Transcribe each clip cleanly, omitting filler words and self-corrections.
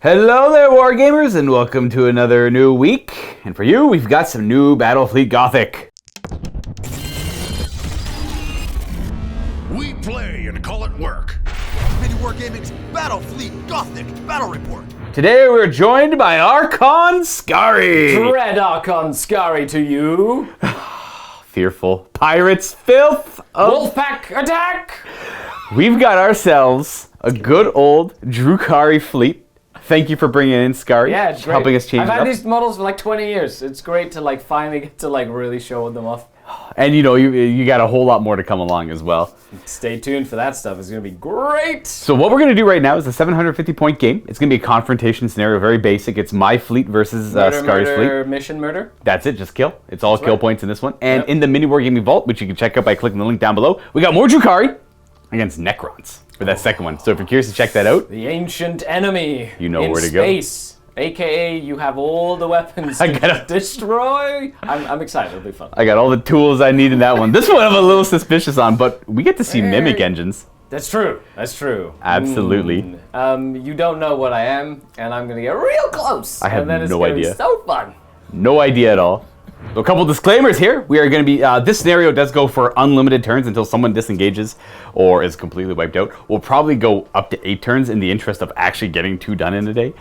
Hello there, Wargamers, and welcome to another new week. And for you, we've got some new Battlefleet Gothic. We play and call it work. MiniWarGaming's Battlefleet Gothic Battle Report. Today we're joined by Archon Skari. Dread Archon Skari to you. Fearful pirates, filth of... Wolfpack attack! We've got ourselves a good old Druhkari fleet. Thank you for bringing in Skari. Yeah, it's great. Helping us change I've it had up. these models for like 20 years. It's great to like finally get to like really show them off. And you know, you got a whole lot more to come along as well. Stay tuned for that stuff. It's going to be great. So what we're going to do right now is a 750-point game. It's going to be a confrontation scenario, very basic. It's my fleet versus Skari's fleet. Mission murder. That's it, just kill. It's all That's kill right. points in this one. And in the MiniWarGaming Vault, which you can check out by clicking the link down below, we got more Druhkari against Necrons for that second one. So if you're curious to check that out, The ancient enemy. You know in where to go. space. AKA, you have all the weapons I to gotta- destroy. I'm excited. It'll be fun. I got all the tools I need in that one. This one I'm a little suspicious on, but we get to see mimic engines. That's true. That's true. Absolutely. You don't know what I am, and I'm gonna get real close. I have and then it's no gonna idea. Be so fun. No idea at all. So a couple disclaimers here. We are going to be, this scenario does go for unlimited turns until someone disengages or is completely wiped out. We'll probably go up to 8 turns in the interest of actually getting 2 done in a day.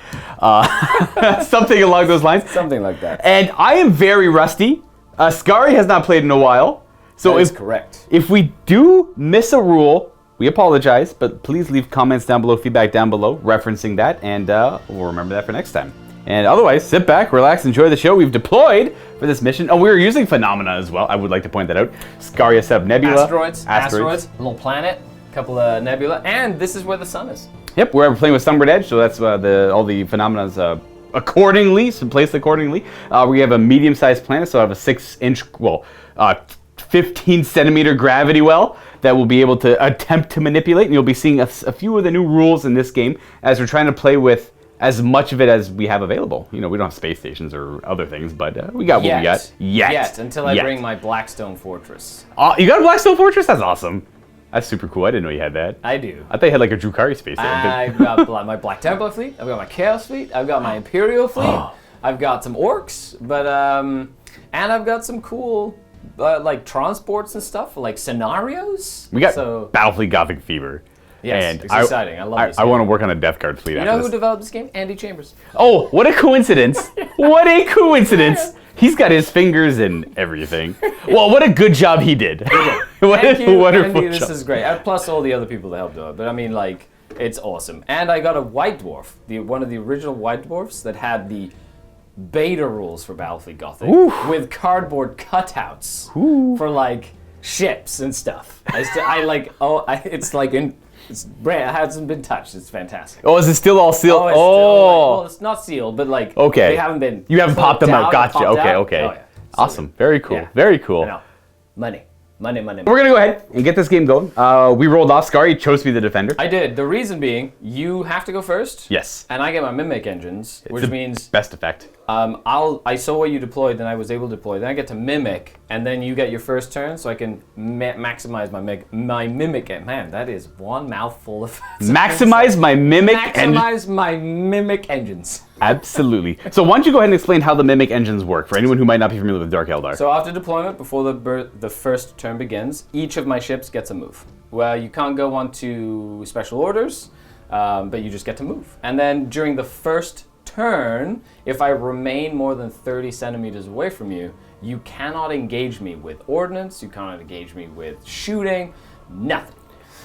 Something along those lines. Something like that. And I am very rusty. Skari has not played in a while. So That is if, correct. if we do miss a rule, we apologize, but please leave comments down below, feedback down below, referencing that, and we'll remember that for next time. And otherwise, sit back, relax, enjoy the show. We've deployed for this mission. Oh, we were using Phenomena as well. I would like to point that out. Skari has set up Nebula. Asteroids, a little planet, a couple of nebula, and this is where the sun is. Yep, we're playing with Sunward Edge, so that's all the Phenomena's accordingly, so placed accordingly. We have a medium-sized planet, so I have a 6-inch, 15-centimeter gravity well that we'll be able to attempt to manipulate, and you'll be seeing a few of the new rules in this game as we're trying to play with as much of it as we have available. You know, we don't have space stations or other things, but we got what we got. Yet, until I bring my Blackstone Fortress. You got a Blackstone Fortress? That's awesome. That's super cool. I didn't know you had that. I do. I thought you had like a Druhkari space. I've got my Black Templar fleet, I've got my Chaos fleet, I've got my Imperial fleet, I've got some Orcs, but and I've got some cool like transports and stuff, like scenarios. We got Battlefleet Gothic Fever. Yes, and it's exciting. I love this I game. want to work on a Death Guard fleet You after know who this. developed this game? Andy Chambers. Oh, what a coincidence. What a coincidence. He's got his fingers in everything. Well, what a good job he did. What Thank a you, wonderful Andy, job. this is great. Plus all the other people that helped do it. But I mean, like, it's awesome. And I got a White Dwarf, one of the original White Dwarfs that had the beta rules for Battlefleet Gothic with cardboard cutouts for like ships and stuff. It's brand. It hasn't been touched. It's fantastic. Oh, is it still all sealed? Oh, it's still, well, it's not sealed, but like Okay. they haven't been. You haven't popped them out. popped Gotcha. out. Okay, okay. Oh, yeah. Awesome. Very cool. Yeah. Very cool. I know. Money. We're going to go ahead and get this game going. We rolled off. Skari chose to be the defender. I did. The reason being, you have to go first. Yes. And I get my mimic engines, which the means Best effect. I saw what you deployed, then I was able to deploy. Then I get to mimic, and then you get your first turn, so I can maximize my mimic. Man, that is one mouthful of. Maximize my mimic and Maximize my mimic engines. absolutely. So why don't you go ahead and explain how the mimic engines work for anyone who might not be familiar with Dark Eldar. So after deployment, before the first turn begins, each of my ships gets a move. Well, you can't go on to special orders, but you just get to move. And then during the first turn, if I remain more than 30 centimeters away from you, you cannot engage me with ordnance, you cannot engage me with shooting, nothing.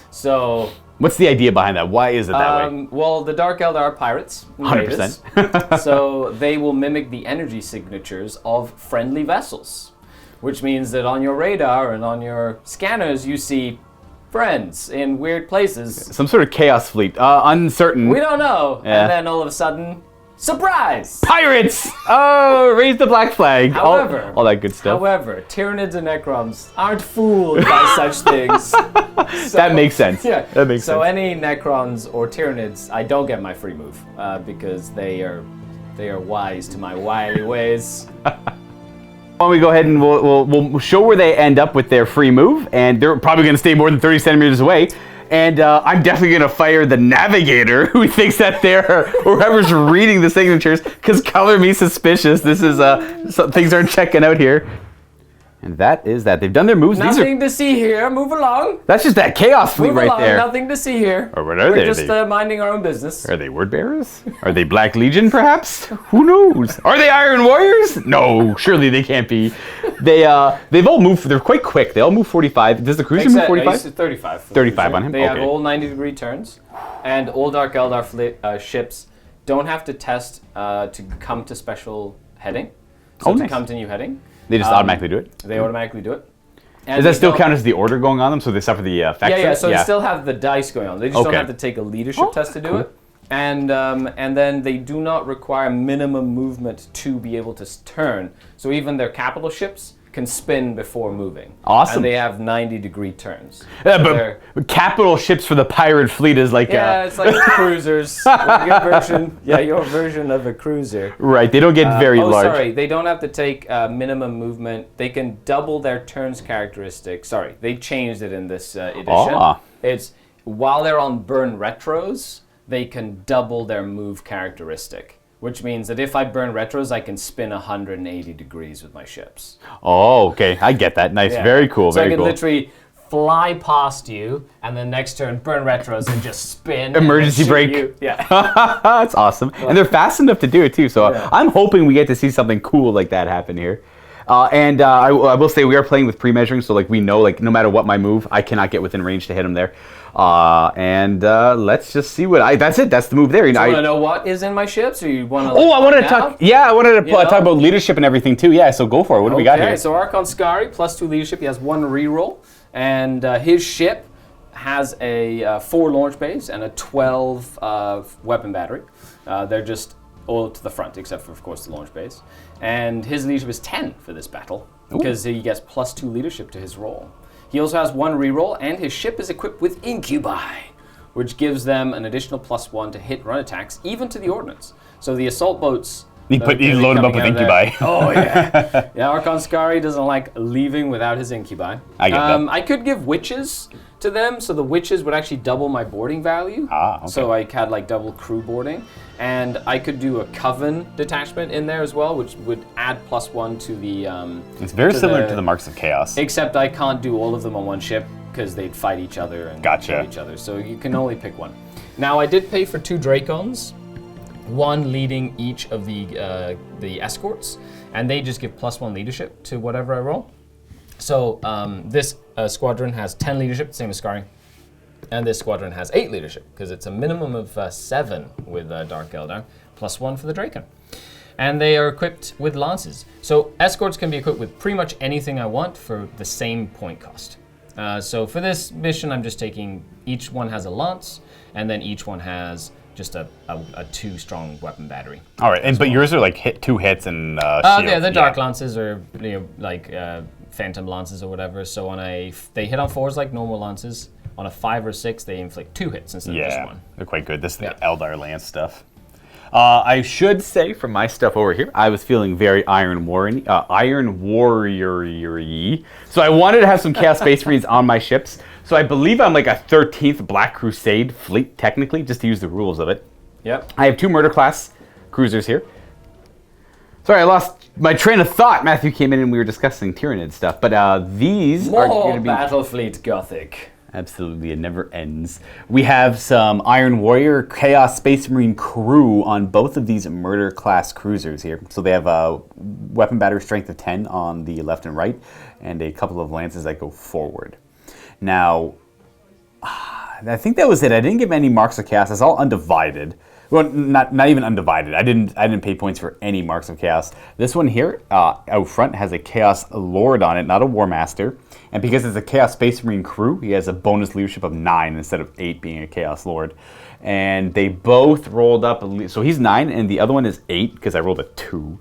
So What's the idea behind that? Why is it that way? well, the Dark Eldar are pirates, 100%. so they will mimic the energy signatures of friendly vessels, which means that on your radar and on your scanners you see friends in weird places. Some sort of chaos fleet. Uncertain. We don't know, Yeah. and then all of a sudden, surprise! Pirates! Oh, raise the black flag. However, all that good stuff. However, Tyranids and Necrons aren't fooled by such things. That makes sense. Yeah. That makes so sense. any Necrons or Tyranids, I don't get my free move because they are wise to my wily ways. Why don't we go ahead and we'll show where they end up with their free move, and they're probably going to stay more than 30 centimeters away. And I'm definitely going to fire the navigator who thinks that they're, or whoever's reading the signatures, because color me suspicious. This is, things aren't checking out here. And that is that. They've done their moves. Nothing to see here. Move along. That's just that chaos fleet right there. Nothing to see here. Or what are they? We're just minding our own business. Are they word bearers? Are they Black Legion, perhaps? Who knows? Are they Iron Warriors? No, surely they can't be. They've all moved. They're quite quick. They all move 45. Does the cruiser move 45? 35. 35 on him. They have all 90-degree turns, and all Dark Eldar ships don't have to test to come to special heading. So to come to new heading. They just automatically do it? They automatically do it. And does that still count as the order going on them, so they suffer the effects? Yeah, so they still have the dice going on. They just don't have to take a leadership test to do it. And then they do not require minimum movement to be able to turn. So even their capital ships can spin before moving. Awesome. And they have 90-degree turns. Yeah, but capital ships for the pirate fleet is like... Yeah, it's like cruisers. Your version of a cruiser. Right, they don't get very large. Sorry, they don't have to take minimum movement. They can double their turns characteristic. Sorry, they changed it in this edition. It's while they're on burn retros, they can double their move characteristic. Which means that if I burn retros, I can spin 180 degrees with my ships. Oh, okay. I get that. Nice. Yeah. Very cool. So very I can cool. literally fly past you, and then next turn burn retros and just spin. Emergency brake. You. Yeah. That's awesome. And they're fast enough to do it too. So I'm hoping we get to see something cool like that happen here. I will say we are playing with pre-measuring, so like we know like no matter what my move, I cannot get within range to hit him there. Let's just see what that's it. That's the move there. You want to know what is in my ships, or you want to? I wanted to talk. Yeah, I wanted to talk about leadership and everything too. Yeah, so go for it. What do we got here? So Archon Skari +2 leadership. He has 1 reroll, and his ship has a 4 launch bays and a 12 weapon battery. They're just all to the front, except for, of course, the launch base. And his leadership is 10 for this battle, because he gets +2 leadership to his roll. He also has 1 reroll, and his ship is equipped with incubi, which gives them an additional +1 to hit run attacks, even to the ordnance. So the assault boats... You load them up with incubi. Oh, yeah. Yeah, Archon Skari doesn't like leaving without his incubi. I get that. I could give witches to them, so the witches would actually double my boarding value. Okay. So I had like double crew boarding. And I could do a Coven detachment in there as well, which would add +1 to the... it's very similar to the Marks of Chaos. Except I can't do all of them on one ship, because they'd fight each other and kill each other. So you can only pick one. Now, I did pay for 2 Drakons, 1 leading each of the escorts, and they just give +1 leadership to whatever I roll. So this squadron has 10 leadership, same as Skari. And this squadron has 8 leadership, because it's a minimum of 7 with Dark Eldar, +1 for the Drakon. And they are equipped with lances. So escorts can be equipped with pretty much anything I want for the same point cost. So for this mission, I'm just taking, each one has a lance, and then each one has just a 2 strong weapon battery. All right, but yours are like 2 hits and shields. Yeah, the dark lances are like phantom lances or whatever. So they hit on 4s like normal lances. On a 5 or 6, they inflict 2 hits instead of just 1. They're quite good. This is the Eldar Lance stuff. I should say, for my stuff over here, I was feeling very Iron Warrior-y. So I wanted to have some Chaos Space Marines on my ships. So I believe I'm like a 13th Black Crusade fleet, technically, just to use the rules of it. Yep. I have 2 Murder Class cruisers here. Sorry, I lost my train of thought. Matthew came in and we were discussing Tyranid stuff. But these are going to be... Battlefleet Gothic. Absolutely, it never ends. We have some Iron Warrior Chaos Space Marine crew on both of these Murder Class cruisers here. So they have a weapon battery strength of 10 on the left and right, and a couple of lances that go forward. Now, I think that was it. I didn't give any Marks of Chaos. It's all undivided. Well, not even undivided. I didn't pay points for any Marks of Chaos. This one here, out front, has a Chaos Lord on it, not a War Master. And because it's a Chaos Space Marine crew, he has a bonus leadership of 9 instead of 8 being a Chaos Lord. And they both rolled up, so he's 9, and the other one is 8, because I rolled a 2.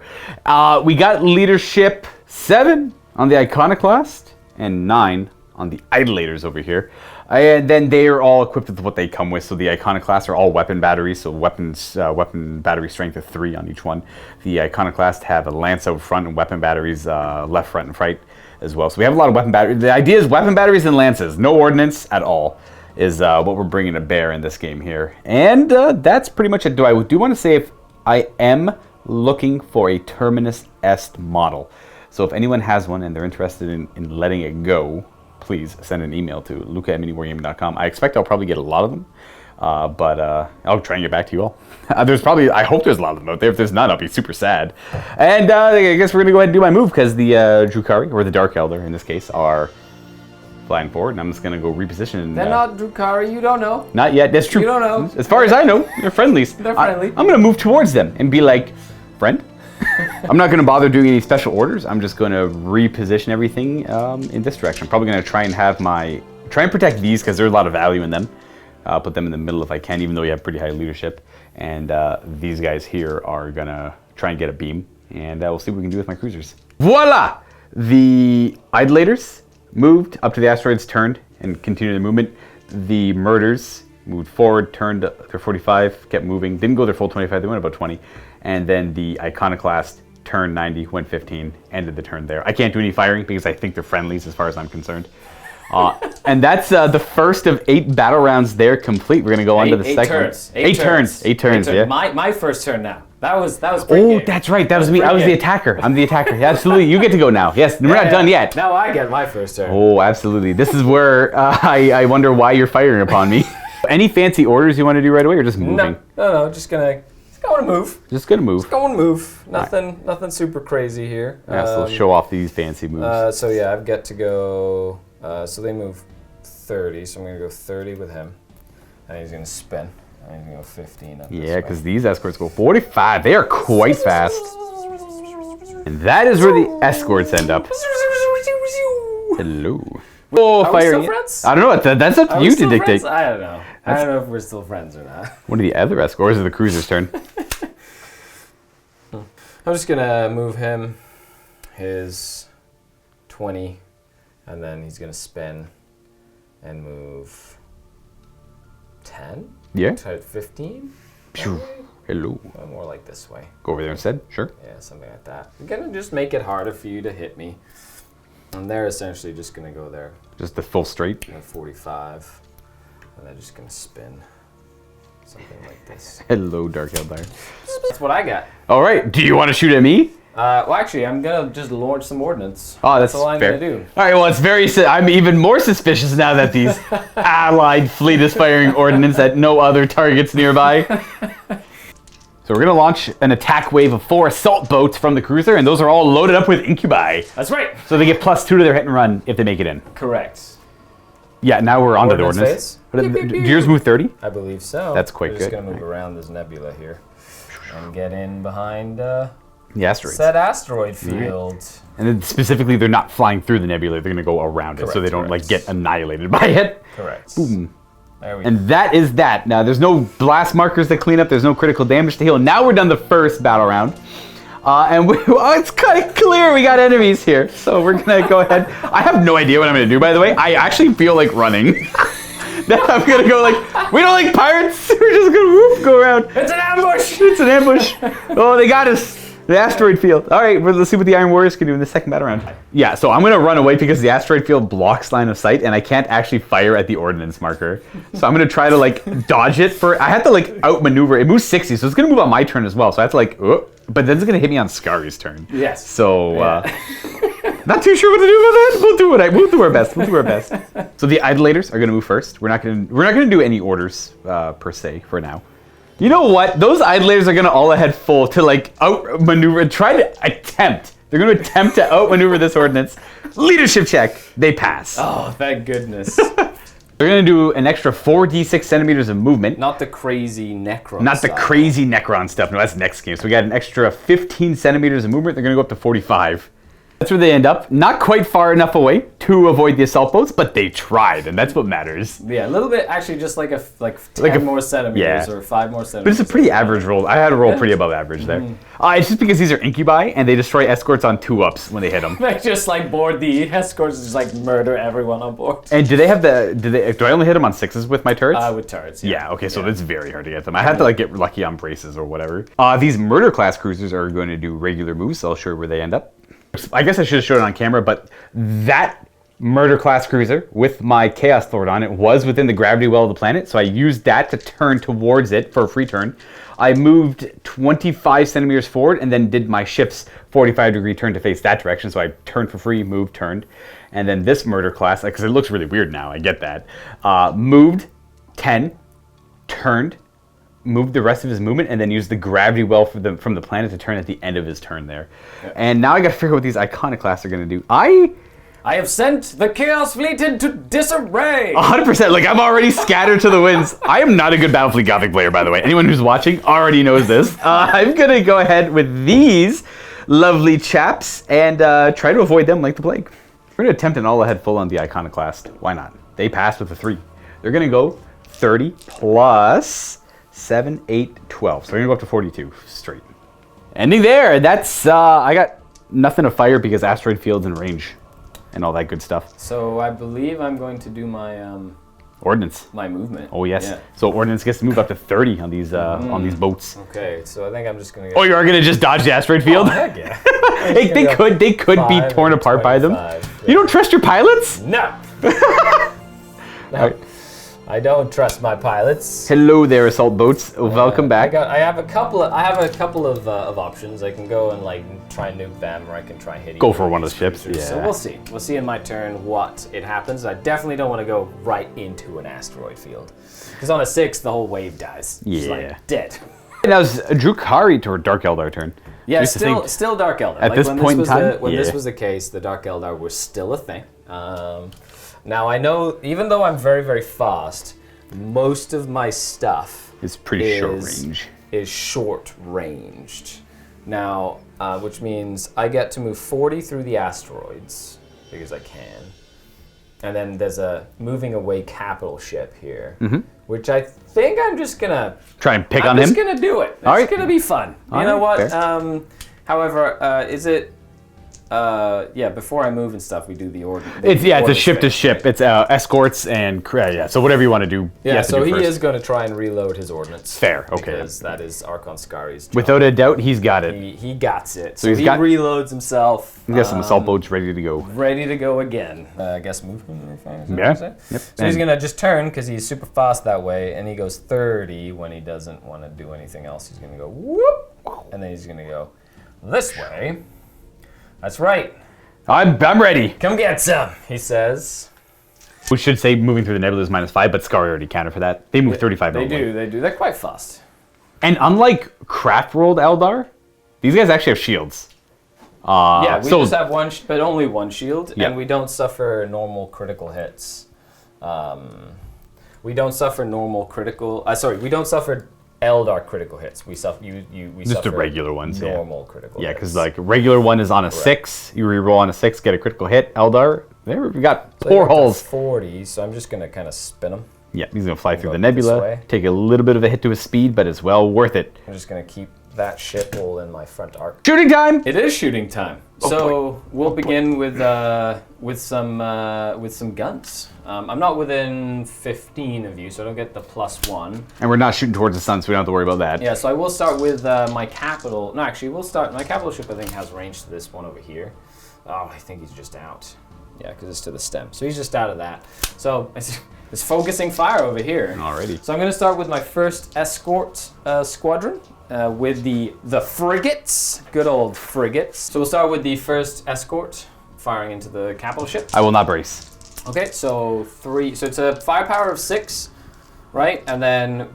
We got leadership 7 on the Iconoclast, and 9 on the Idolators over here. And then they are all equipped with what they come with. So the Iconoclast are all weapon batteries, so weapon battery strength of 3 on each one. The Iconoclast have a lance out front and weapon batteries left, front, and right as well. So we have a lot of weapon batteries. The idea is weapon batteries and lances, no ordnance at all. is what we're bringing to bear in this game here. And that's pretty much it. I do want to say if I am looking for a Terminus Est model. So if anyone has one and they're interested in letting it go, please send an email to luca@miniwargaming.com. I expect I'll probably get a lot of them, but I'll try and get back to you all. I hope there's a lot of them out there. If there's not, I'll be super sad. And I guess we're going to go ahead and do my move because the Druhkari, or the Dark Eldar in this case, are flying forward, and I'm just going to go reposition. They're not Druhkari, you don't know. Not yet, that's true. You don't know. As far as I know, they're friendlies. They're friendly. I'm going to move towards them and be like, friend? I'm not going to bother doing any special orders. I'm just going to reposition everything in this direction. I'm probably going to try and protect these because there's a lot of value in them. Put them in the middle if I can, even though we have pretty high leadership. And these guys here are going to try and get a beam. And we'll see what we can do with my cruisers. Voila! The Idolators moved up to the asteroids, turned, and continued their movement. The Murders moved forward, turned their 45, kept moving. Didn't go their full 25, they went about 20. And then the Iconoclast turned 90, went 15, ended the turn there. I can't do any firing because I think they're friendlies as far as I'm concerned. And that's the first of 8 battle rounds there complete. We're going to go on to the second. Eight turns, yeah. My first turn now. That was Oh, pre-game. that's right. That was me. I was the attacker. I'm the attacker. Yeah, absolutely. You get to go now. Yes, we're not done yet. Now I get my first turn. Oh, absolutely. This is where I wonder why you're firing upon me. Any fancy orders you want to do right away or just moving? No, just going to move. Just going to move. Going to move. Nothing super crazy here. Yeah, so let's show off these fancy moves. So yeah, I've got to go. So they move 30, so I'm going to go 30 with him. And he's going to spin. And he's going to go 15 up Yeah, because these escorts go 45. They are quite fast. And that is where the escorts end up. Hello. Oh, Are we still friends? I don't know. That's up to you to dictate. Friends? I don't know. I don't know if we're still friends or not. One of the other escorts is the cruiser's turn. I'm just going to move him his 20. And then he's going to spin and move 10? Yeah. Try 15? Hello. More like this way. Go over there instead? Sure. Yeah, something like that. I'm going to just make it harder for you to hit me. And they're essentially just going to go there. Just the full straight? 45. And they're just going to spin. Something like this. Hello, Dark Eldar. That's what I got. All right. Do you want to shoot at me? Well, actually, I'm going to just launch some ordnance. Oh, that's all I'm fair. going to do. All right, well, it's I'm even more suspicious now that these allied fleet is firing ordnance at no other targets nearby. So we're going to launch an attack wave of 4 assault boats from the cruiser, and those are all loaded up with incubi. That's right. So they get +2 to their hit and run if they make it in. Correct. Yeah, now we're onto the Ordnance ordnance. Do yours move 30? I believe so. That's quite We're good. just going to move around this nebula here and get in behind The asteroids. said asteroid field. And then specifically, they're not flying through the nebula. They're going to go around it, so they don't like get annihilated by it. Correct. Boom. There we go. And that is that. Now, there's no blast markers to clean up. There's no critical damage to heal. Now we're done the first battle round. And it's kind of clear we got enemies here. So we're going to go ahead. I have no idea what I'm going to do, by the way. I actually feel like running. I'm going to go like, we don't like pirates. We're just going to go around. It's an ambush! It's an ambush. Oh, they got us. The asteroid field. All right, let's see what the Iron Warriors can do in the second battle round. Yeah, so I'm going to run away because the asteroid field blocks line of sight, and I can't actually fire at the ordnance marker. So I'm going to try to, like, dodge it for... I have to, like, outmaneuver. It moves 60, so it's going to move on my turn as well. So I have to, like... but then it's going to hit me on Skari's turn. Yes. So, not too sure what to do about that. We'll do our best. We'll do our best. So the Idolators are going to move first. We're not going to do any orders, per se, for now. You know what? Those Idolators are going to all ahead full to like outmaneuver, they're going to attempt to outmaneuver this ordnance. Leadership check. They pass. Oh, thank goodness. They're going to do an extra 4d6 centimeters of movement. Not the crazy Necron Not the crazy Necron stuff. No, that's next game. So we got an extra 15 centimeters of movement. They're going to go up to 45. That's where they end up. Not quite far enough away to avoid the assault boats, but they tried, and that's what matters. Yeah, a little bit, actually, just like 10 more centimeters or 5 more centimeters. But it's a pretty average roll. I had a roll pretty above average there. It's just because these are incubi, and they destroy escorts on 2-ups when they hit them. They just like board the escorts and just like murder everyone on board. And do I only hit them on 6s with my turrets? With turrets, yeah. Yeah, okay, so it's very hard to get them. I had to like get lucky on braces or whatever. These murder class cruisers are going to do regular moves, so I'll show you where they end up. I guess I should have showed it on camera, but that murder class cruiser with my Chaos Lord on it was within the gravity well of the planet, so I used that to turn towards it for a free turn. I moved 25 centimeters forward and then did my ship's 45-degree turn to face that direction, so I turned for free, moved, turned. And then this murder class, because it looks really weird now, I get that, moved 10, turned, moved the rest of his movement, and then used the gravity well from the planet to turn at the end of his turn there. Yeah. And now I gotta figure out what these iconoclasts are gonna do. I have sent the Chaos Fleet into disarray! 100%, like I'm already scattered to the winds. I am not a good Battlefleet Gothic player, by the way. Anyone who's watching already knows this. I'm gonna go ahead with these lovely chaps and try to avoid them like the plague. We're gonna attempt an all-ahead full on the iconoclast. Why not? They passed with a 3. They're gonna go 30 plus 7, 8, 12. So we're gonna go up to 42 straight. Ending there. That's, I got nothing to fire because asteroid fields and range and all that good stuff. So I believe I'm going to do my ordnance. My movement. Oh yes. Yeah. So ordnance gets to move up to 30 on these boats. Okay, so I think I'm just gonna. Oh, you are gonna just dodge the asteroid field? Oh, heck yeah. They could be torn apart by them. Yeah. You don't trust your pilots? No. Right. I don't trust my pilots. Hello there, assault boats. Welcome back. I have a couple of options. I can go and like try and nuke them, or I can try hitting. Go for one of the ships. Yeah. So we'll see. We'll see in my turn what it happens. I definitely don't want to go right into an asteroid field, because on a 6 the whole wave dies. Yeah. It's like dead. That was a Druhkari toward Dark Eldar turn. Yeah, still Dark Eldar. At this point in time, when this was the case, the Dark Eldar was still a thing. Now I know, even though I'm very, very fast, most of my stuff is pretty short range. Is short ranged. Now, which means I get to move 40 through the asteroids because I can, and then there's a moving away capital ship here, which I think I'm just gonna try and pick on him. I'm just gonna do it. It's gonna be fun. You know what? However, is it? Yeah, before I move and stuff, we do the order. It's a ship to ship. It's escorts and yeah. So whatever you want to do. Yeah. So he is going to try and reload his ordnance. Fair. Okay. Because that is Archon Skari's job. Without a doubt, he's got it. He got it. So he reloads himself. He's got some assault boats ready to go. Ready to go again. I guess movement. Yeah. Yep. So he's going to just turn because he's super fast that way, and he goes 30 when he doesn't want to do anything else. He's going to go whoop, and then he's going to go this way. That's right. I'm ready. Come get some, he says. We should say moving through the nebula is -5, but Skari already counted for that. They move 35 normally. They do. They're quite fast. And unlike Craft World Eldar, these guys actually have shields. Yeah, we just have one, but only one shield, yeah. And we don't suffer normal critical hits. We don't suffer normal critical. We don't suffer Eldar critical hits. We suffer just the regular ones. Normal critical. Yeah, because like regular one is on a 6. You reroll on a 6, get a critical hit. Eldar, there we got 4 holes. 40. So I'm just gonna kind of spin him. Yeah, he's gonna fly through the nebula. Take a little bit of a hit to his speed, but it's well worth it. I'm just gonna keep that ship all in my front arc. Shooting time! It is shooting time. We'll begin with some guns. I'm not within 15 of you, so I don't get the +1. And we're not shooting towards the sun, so we don't have to worry about that. Yeah, so I will start with my capital. No, actually, my capital ship I think has range to this one over here. Oh, I think he's just out. Yeah, because it's to the stem. So he's just out of that. So it's focusing fire over here. Alrighty. So I'm going to start with my first escort squadron. With the frigates, good old frigates. So we'll start with the first escort firing into the capital ship. I will not brace. Okay, so 3. So it's a firepower of 6, right? And then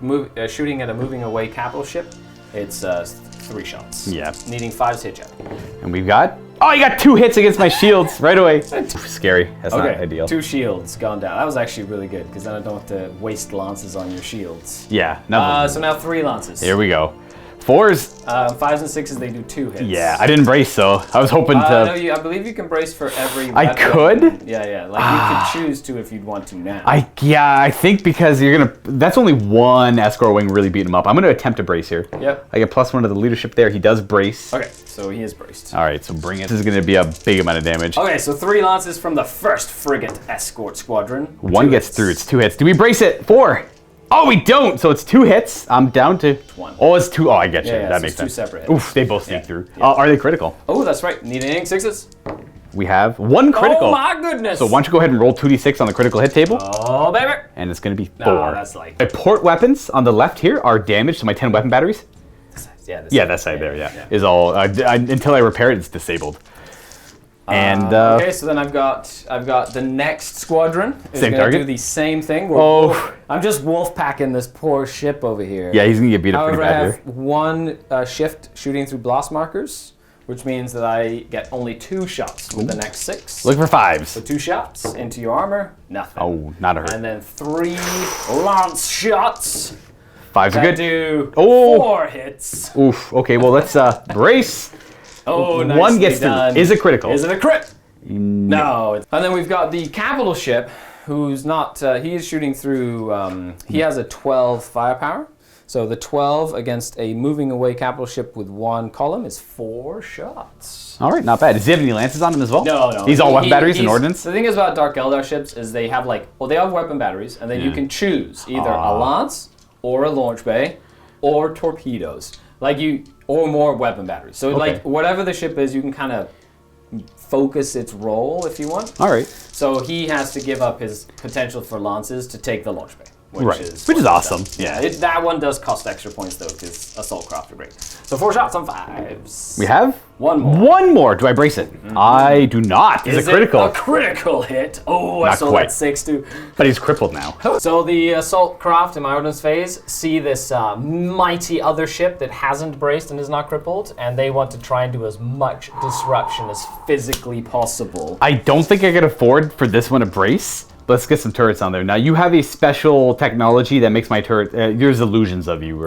shooting at a moving away capital ship, it's 3 shots. Yeah. Needing 5's hit check. And we've got. Oh, you got 2 hits against my shields right away. Scary. That's not ideal. 2 shields gone down. That was actually really good because then I don't have to waste lances on your shields. Yeah. Nothing. So now 3 lances. Here we go. 4s. 5s and 6s, they do 2 hits. Yeah, I didn't brace, so I was hoping to. No, I believe you can brace for every. I could. Yeah. Like you could choose to if you'd want to now. I think because you're gonna. That's only one escort wing really beating him up. I'm gonna attempt to brace here. Yep. I get +1 to the leadership there. He does brace. Okay, so he is braced. All right, so bring it. This is gonna be a big amount of damage. Okay, so 3 lances from the first frigate escort squadron. 1 gets through. It's 2 hits. Do we brace it? 4. Oh, we don't. So it's 2 hits. I'm down to 1. Oh, it's 2. Oh, I get you. Yeah, that so makes sense. 2 separate hits. Oof, they both sneak through. Yeah. Are they critical? Oh, that's right. Needing 6s. we have 1 critical. Oh my goodness! So why don't you go ahead and roll 2d6 on the critical hit table? Oh, baby! And it's going to be 4. No, that's like... My port weapons on the left here are damaged to my 10 weapon batteries. Yeah, That side there, is all, until I repair it, it's disabled. And okay, so then I've got the next squadron. Same gonna target? do the same thing. I'm just wolf packing this poor ship over here. Yeah, he's gonna get beat up However, pretty bad I have here. 1 shift shooting through blast markers, which means that I get only 2 shots with the next 6. Look for 5s. So 2 shots into your armor, nothing. Oh, not a hurt. And then 3 lance shots. 5s are good. Do 4 hits. Oof. Okay, well let's brace. Oh, 1 gets done. through. Is it critical? Is it a crit? No. And then we've got the capital ship, who's not. He is shooting through. He has a 12 firepower. So the 12 against a moving away capital ship with 1 column is 4 shots. All right, not bad. Does he have any lances on him as well? No. He's all weapon batteries and ordnance? The thing is about Dark Eldar ships is they have they have weapon batteries, and then you can choose either a lance or a launch bay or torpedoes. Or more weapon batteries. So whatever the ship is, you can kind of focus its role if you want. All right. So he has to give up his potential for lances to take the launch bay. Which is awesome. Yeah. That one does cost extra points though, because assault craft are great. So 4 shots on 5s. We have 1 more. 1 more. Do I brace it? I do not. Is it critical? A critical hit. Oh, I Not saw quite. that 6 too. But he's crippled now. So the assault craft in my ordnance phase see this mighty other ship that hasn't braced and is not crippled, and they want to try and do as much disruption as physically possible. I don't think I could afford for this one to brace. Let's get some turrets on there. Now, you have a special technology that makes my turret... there's illusions of you.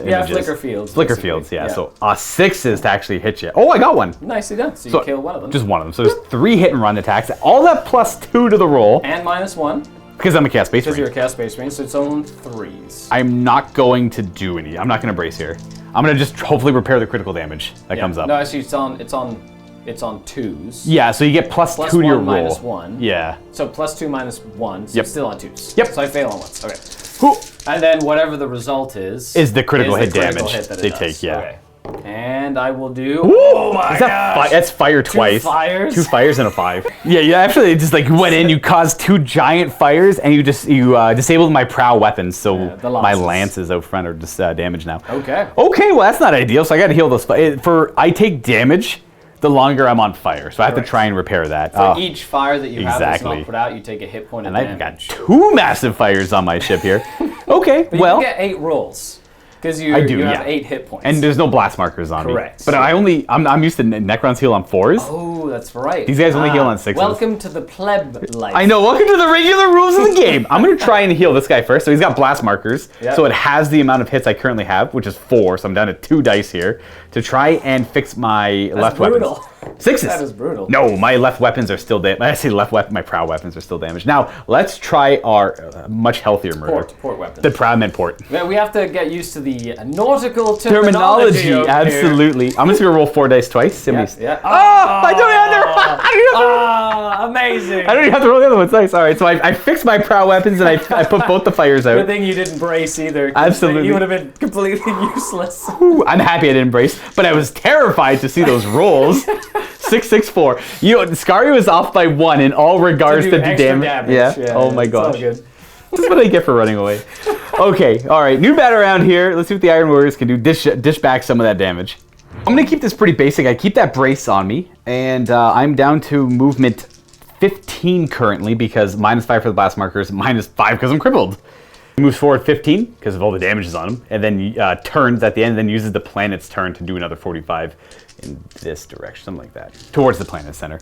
Yeah, flicker fields. Flicker fields, yeah. So 6s to actually hit you. Oh, I got 1. Nicely done. So you kill 1 of them. Just 1 of them. So there's 3 hit and run attacks. All that plus 2 to the roll. And -1. Because I'm a cast space Because marine. you're a cast space marine, so it's on 3s. I'm not going to do any. I'm not going to brace here. I'm going to just hopefully repair the critical damage that comes up. No, actually, it's on 2s. Yeah, so you get plus 2 to your roll. minus 1. Yeah. So +2 -1, so it's still on 2s. Yep. So I fail on 1s. Okay. Whew. And then whatever the result is the critical hit critical damage hit that they it does. take, yeah. Okay. And I will do. Ooh, Oh my is that gosh! that's fire twice. 2 fires? 2 fires and a 5. Yeah, you actually just went in, you caused 2 giant fires, and you disabled my prow weapons, so the my lances. lances out front are just damaged now. Okay. Okay, well that's not ideal, so I gotta heal those. I take damage the longer I'm on fire, so I have to try and repair that. For each fire that you have that's exactly. not put out, you take a hit point of And damage. I've got 2 massive fires on my ship here. Okay, But well... you can get 8 rolls. Because you have 8 hit points. And there's no blast markers on Correct. me. But I'm used to Necrons heal on 4s. Oh, that's right. These guys only heal on 6s. Welcome to the pleb life. I know, welcome to the regular rules of the game. I'm going to try and heal this guy first. So he's got blast markers. Yep. So it has the amount of hits I currently have, which is 4. So I'm down to 2 dice here to try and fix my left brutal. weapons. 6s. That is brutal. No, my left weapons are still damaged. I say left weapon, my prow weapons are still damaged. Now, let's try our much healthier murder. Port weapons. The prow and port. Yeah, we have to get used to the nautical terminology over absolutely. I'm just going to roll 4 dice twice. Yeah. Oh, I don't have to amazing. I don't even have to roll the other ones. Nice. All right, so I fixed my prow weapons and I put both the fires out. Good thing you didn't brace either. Absolutely. You would have been completely useless. Ooh, I'm happy I didn't brace, but I was terrified to see those rolls. 6, 6, 4. Skari was off by 1 in all regards to do extra damage. Yeah. Oh my it's all gosh. good. This is what I get for running away. Okay. All right. New bat around here. Let's see what the Iron Warriors can do. Dish back some of that damage. I'm gonna keep this pretty basic. I keep that brace on me, and I'm down to movement 15 currently because -5 for the blast markers, -5 because I'm crippled. He moves forward 15 because of all the damages on him, and then turns at the end, and then uses the planet's turn to do another 45 in this direction, something like that, towards the planet center.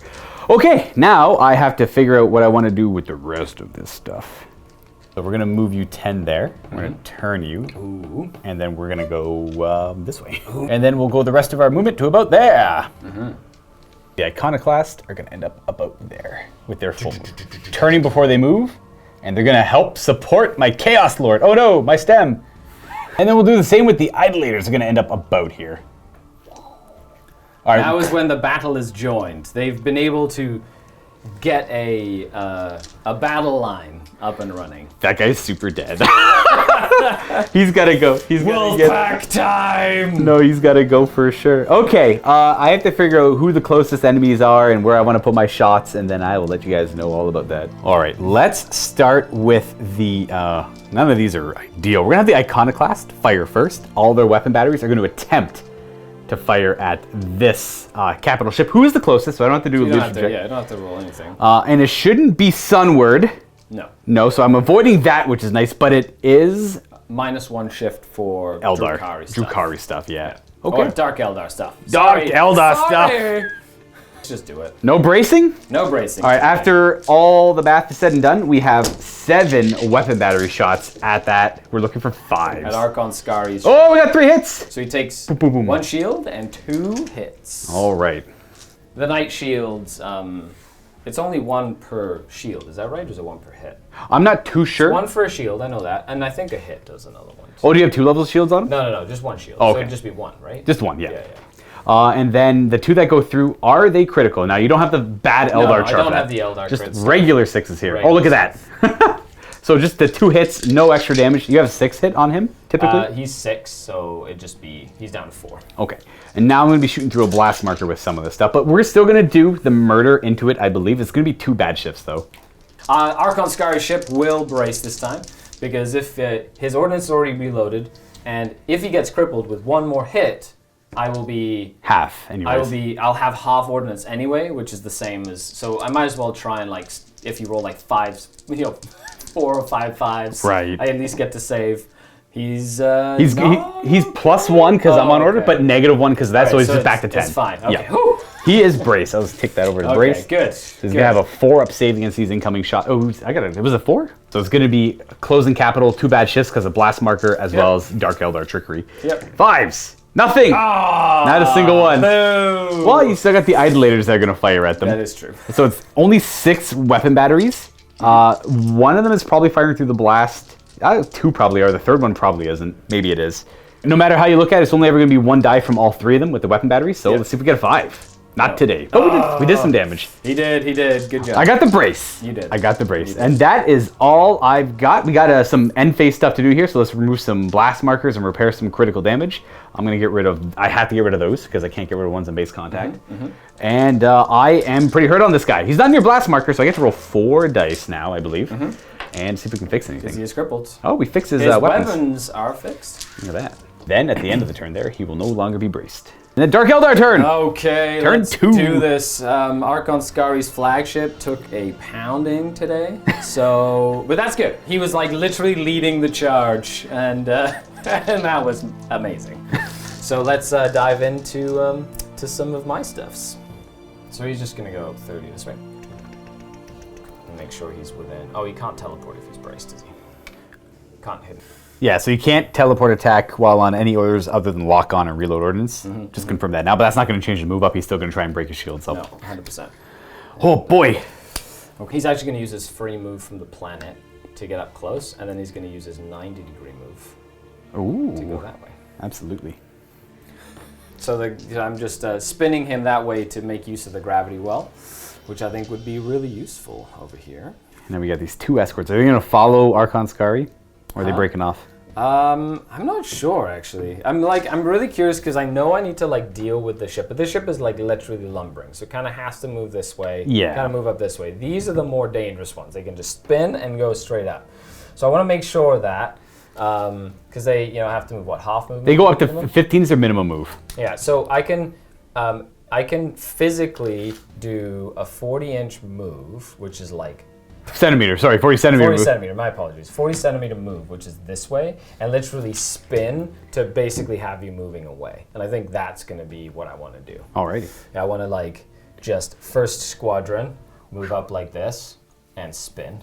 Okay, now I have to figure out what I want to do with the rest of this stuff. So we're gonna move you 10 there. We're gonna turn you, and then we're gonna go this way, and then we'll go the rest of our movement to about there. The iconoclast are gonna end up about there with their full move, turning before they move. And they're gonna help support my Chaos Lord. Oh no, my stem. And then we'll do the same with the Idolators. They're gonna end up about here. All right. That was when the battle is joined. They've been able to get a battle line up and running. That guy's super dead. He's got to go. He's got to get... Wolfpack time! No, he's got to go for sure. Okay, I have to figure out who the closest enemies are and where I want to put my shots, and then I will let you guys know all about that. All right, let's start with the... none of these are ideal. We're going to have the Iconoclast fire first. All their weapon batteries are going to attempt to fire at this capital ship. Who is the closest? So I don't have to do a leadership check. Yeah, I don't have to roll anything. And it shouldn't be Sunward. No. No, so I'm avoiding that, which is nice, but it is... -1 shift for Eldar. Drukhari stuff. Stuff, yeah. Yeah. Okay. Or Dark Eldar stuff. Dark Eldar stuff. Let's just do it. No bracing? No bracing. All right, after all the math is said and done, we have 7 weapon battery shots at that. We're looking for 5. At Archon Skari's. Oh, we got 3 hits. So he takes boom, boom, boom. 1 shield and 2 hits. All right. The Knight shields, it's only 1 per shield. Is that right? Or is it 1 per hit? I'm not too sure. 1 for a shield, I know that. And I think a hit does another one. Oh, do you have 2 levels of shields on? No, just 1 shield. Oh, okay. So it'd just be 1, right? Just 1, yeah. Yeah. And then the 2 that go through, are they critical? Now, you don't have the bad Eldar chart. I don't for that. have the Eldar Just crits. regular 6s here. Regular Oh, look at that. So just the 2 hits, no extra damage. You have a 6 hit on him, typically? He's 6, so it'd just be, he's down to 4. Okay. And now I'm going to be shooting through a blast marker with some of this stuff. But we're still going to do the murder into it, I believe. It's going to be 2 bad shifts, though. Archon Skari's ship will brace this time, because if his ordnance is already reloaded, and if he gets crippled with 1 more hit, I will be... Half, anyways. I'll have half ordnance anyway, which is the same as... So I might as well try and, like, if you roll, like, 5s, 4 or 5 5s. Right. I at least get to save. He's +1 because I'm on order, okay. but -1 because that's Right, always so just back to 10. It's fine. Okay. Yeah. He is braced. I'll just take that over to brace. Okay, good. He's going to have a 4-up save against these incoming shots. Oh, it was a 4? So it's going to be closing capital, 2 bad shifts because of blast marker as well as Dark Eldar trickery. Yep. 5s. Nothing. Not a single one. Boo. Well, you still got the idolators that are going to fire at them. That is true. So it's only 6 weapon batteries. 1 of them is probably firing through the blast. 2 probably are. The 3rd one probably isn't. Maybe it is. No matter how you look at it, it's only ever going to be 1 die from all 3 of them with the weapon batteries. So let's see if we get a 5. Not today. But we did some damage. He did. Good job. I got the brace. You did. I got the brace. And that is all I've got. We got some end phase stuff to do here. So let's remove some blast markers and repair some critical damage. I'm going to get rid of... I have to get rid of those because I can't get rid of ones on base contact. And I am pretty hurt on this guy. He's not near blast marker, so I get to roll 4 dice now, I believe. And see if we can fix anything. Because he is crippled. Oh, we fixed his His weapons. weapons are fixed. Look at that. Then at the end of the turn there, he will no longer be braced. And the Dark Eldar turn. Okay, Turn let's 2. do this. Archon Skari's flagship took a pounding today, but that's good. He was like literally leading the charge, and that was amazing. So let's dive into to some of my stuffs. So he's just gonna go 30 this way. And make sure he's within. Oh, he can't teleport if he's braced, does he? Can't hit him. Yeah, so you can't teleport attack while on any orders other than lock on and reload ordnance. Just confirm that now, but that's not going to change the move up. He's still going to try and break his shield. So. No, 100%. Oh boy. Okay, he's actually going to use his free move from the planet to get up close, and then he's going to use his 90-degree move to go that way. Absolutely. So I'm just spinning him that way to make use of the gravity well, which I think would be really useful over here. And then we got these 2 escorts. Are they going to follow Archon Skari, or are they breaking off? I'm not sure actually. I'm really curious because I know I need to like deal with the ship, but this ship is like literally lumbering, so it kind of has to move this way. Yeah. Kind of move up this way. These are the more dangerous ones. They can just spin and go straight up. So I want to make sure that because they have to move what, half movement? They go up to 15 is their minimum move. Yeah. So I can physically do a 40-inch move, which is like. Centimeter, sorry, 40 centimeter 40 move. centimeter, my apologies. 40 centimeter move, which is this way, and literally spin to basically have you moving away. And I think that's going to be what I want to do. Alrighty. I want to like just first squadron, move up like this, and spin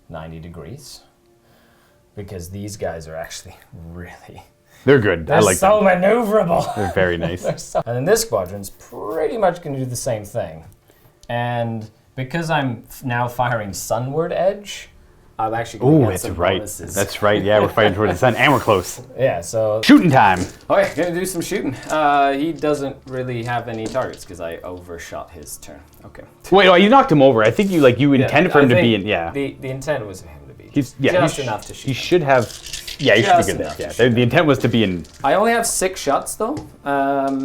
90 degrees. Because these guys are actually really... They're good. They're I like so them. maneuverable. They're very nice. And then this squadron's pretty much going to do the same thing. And... because I'm now firing sunward edge, I'm actually going to get some bonuses. That's right. Yeah, we're fighting towards the sun, and we're close. Yeah, so... shooting time. Okay, gonna do some shooting. He doesn't really have any targets because I overshot his turn. Okay. Wait, you knocked him over. I think you intended for him to be in. Yeah. The intent was for him to be He's just enough to shoot. He should have Yeah, you should be Just good there. enough. Yeah, the intent was to be in. I only have 6 shots though.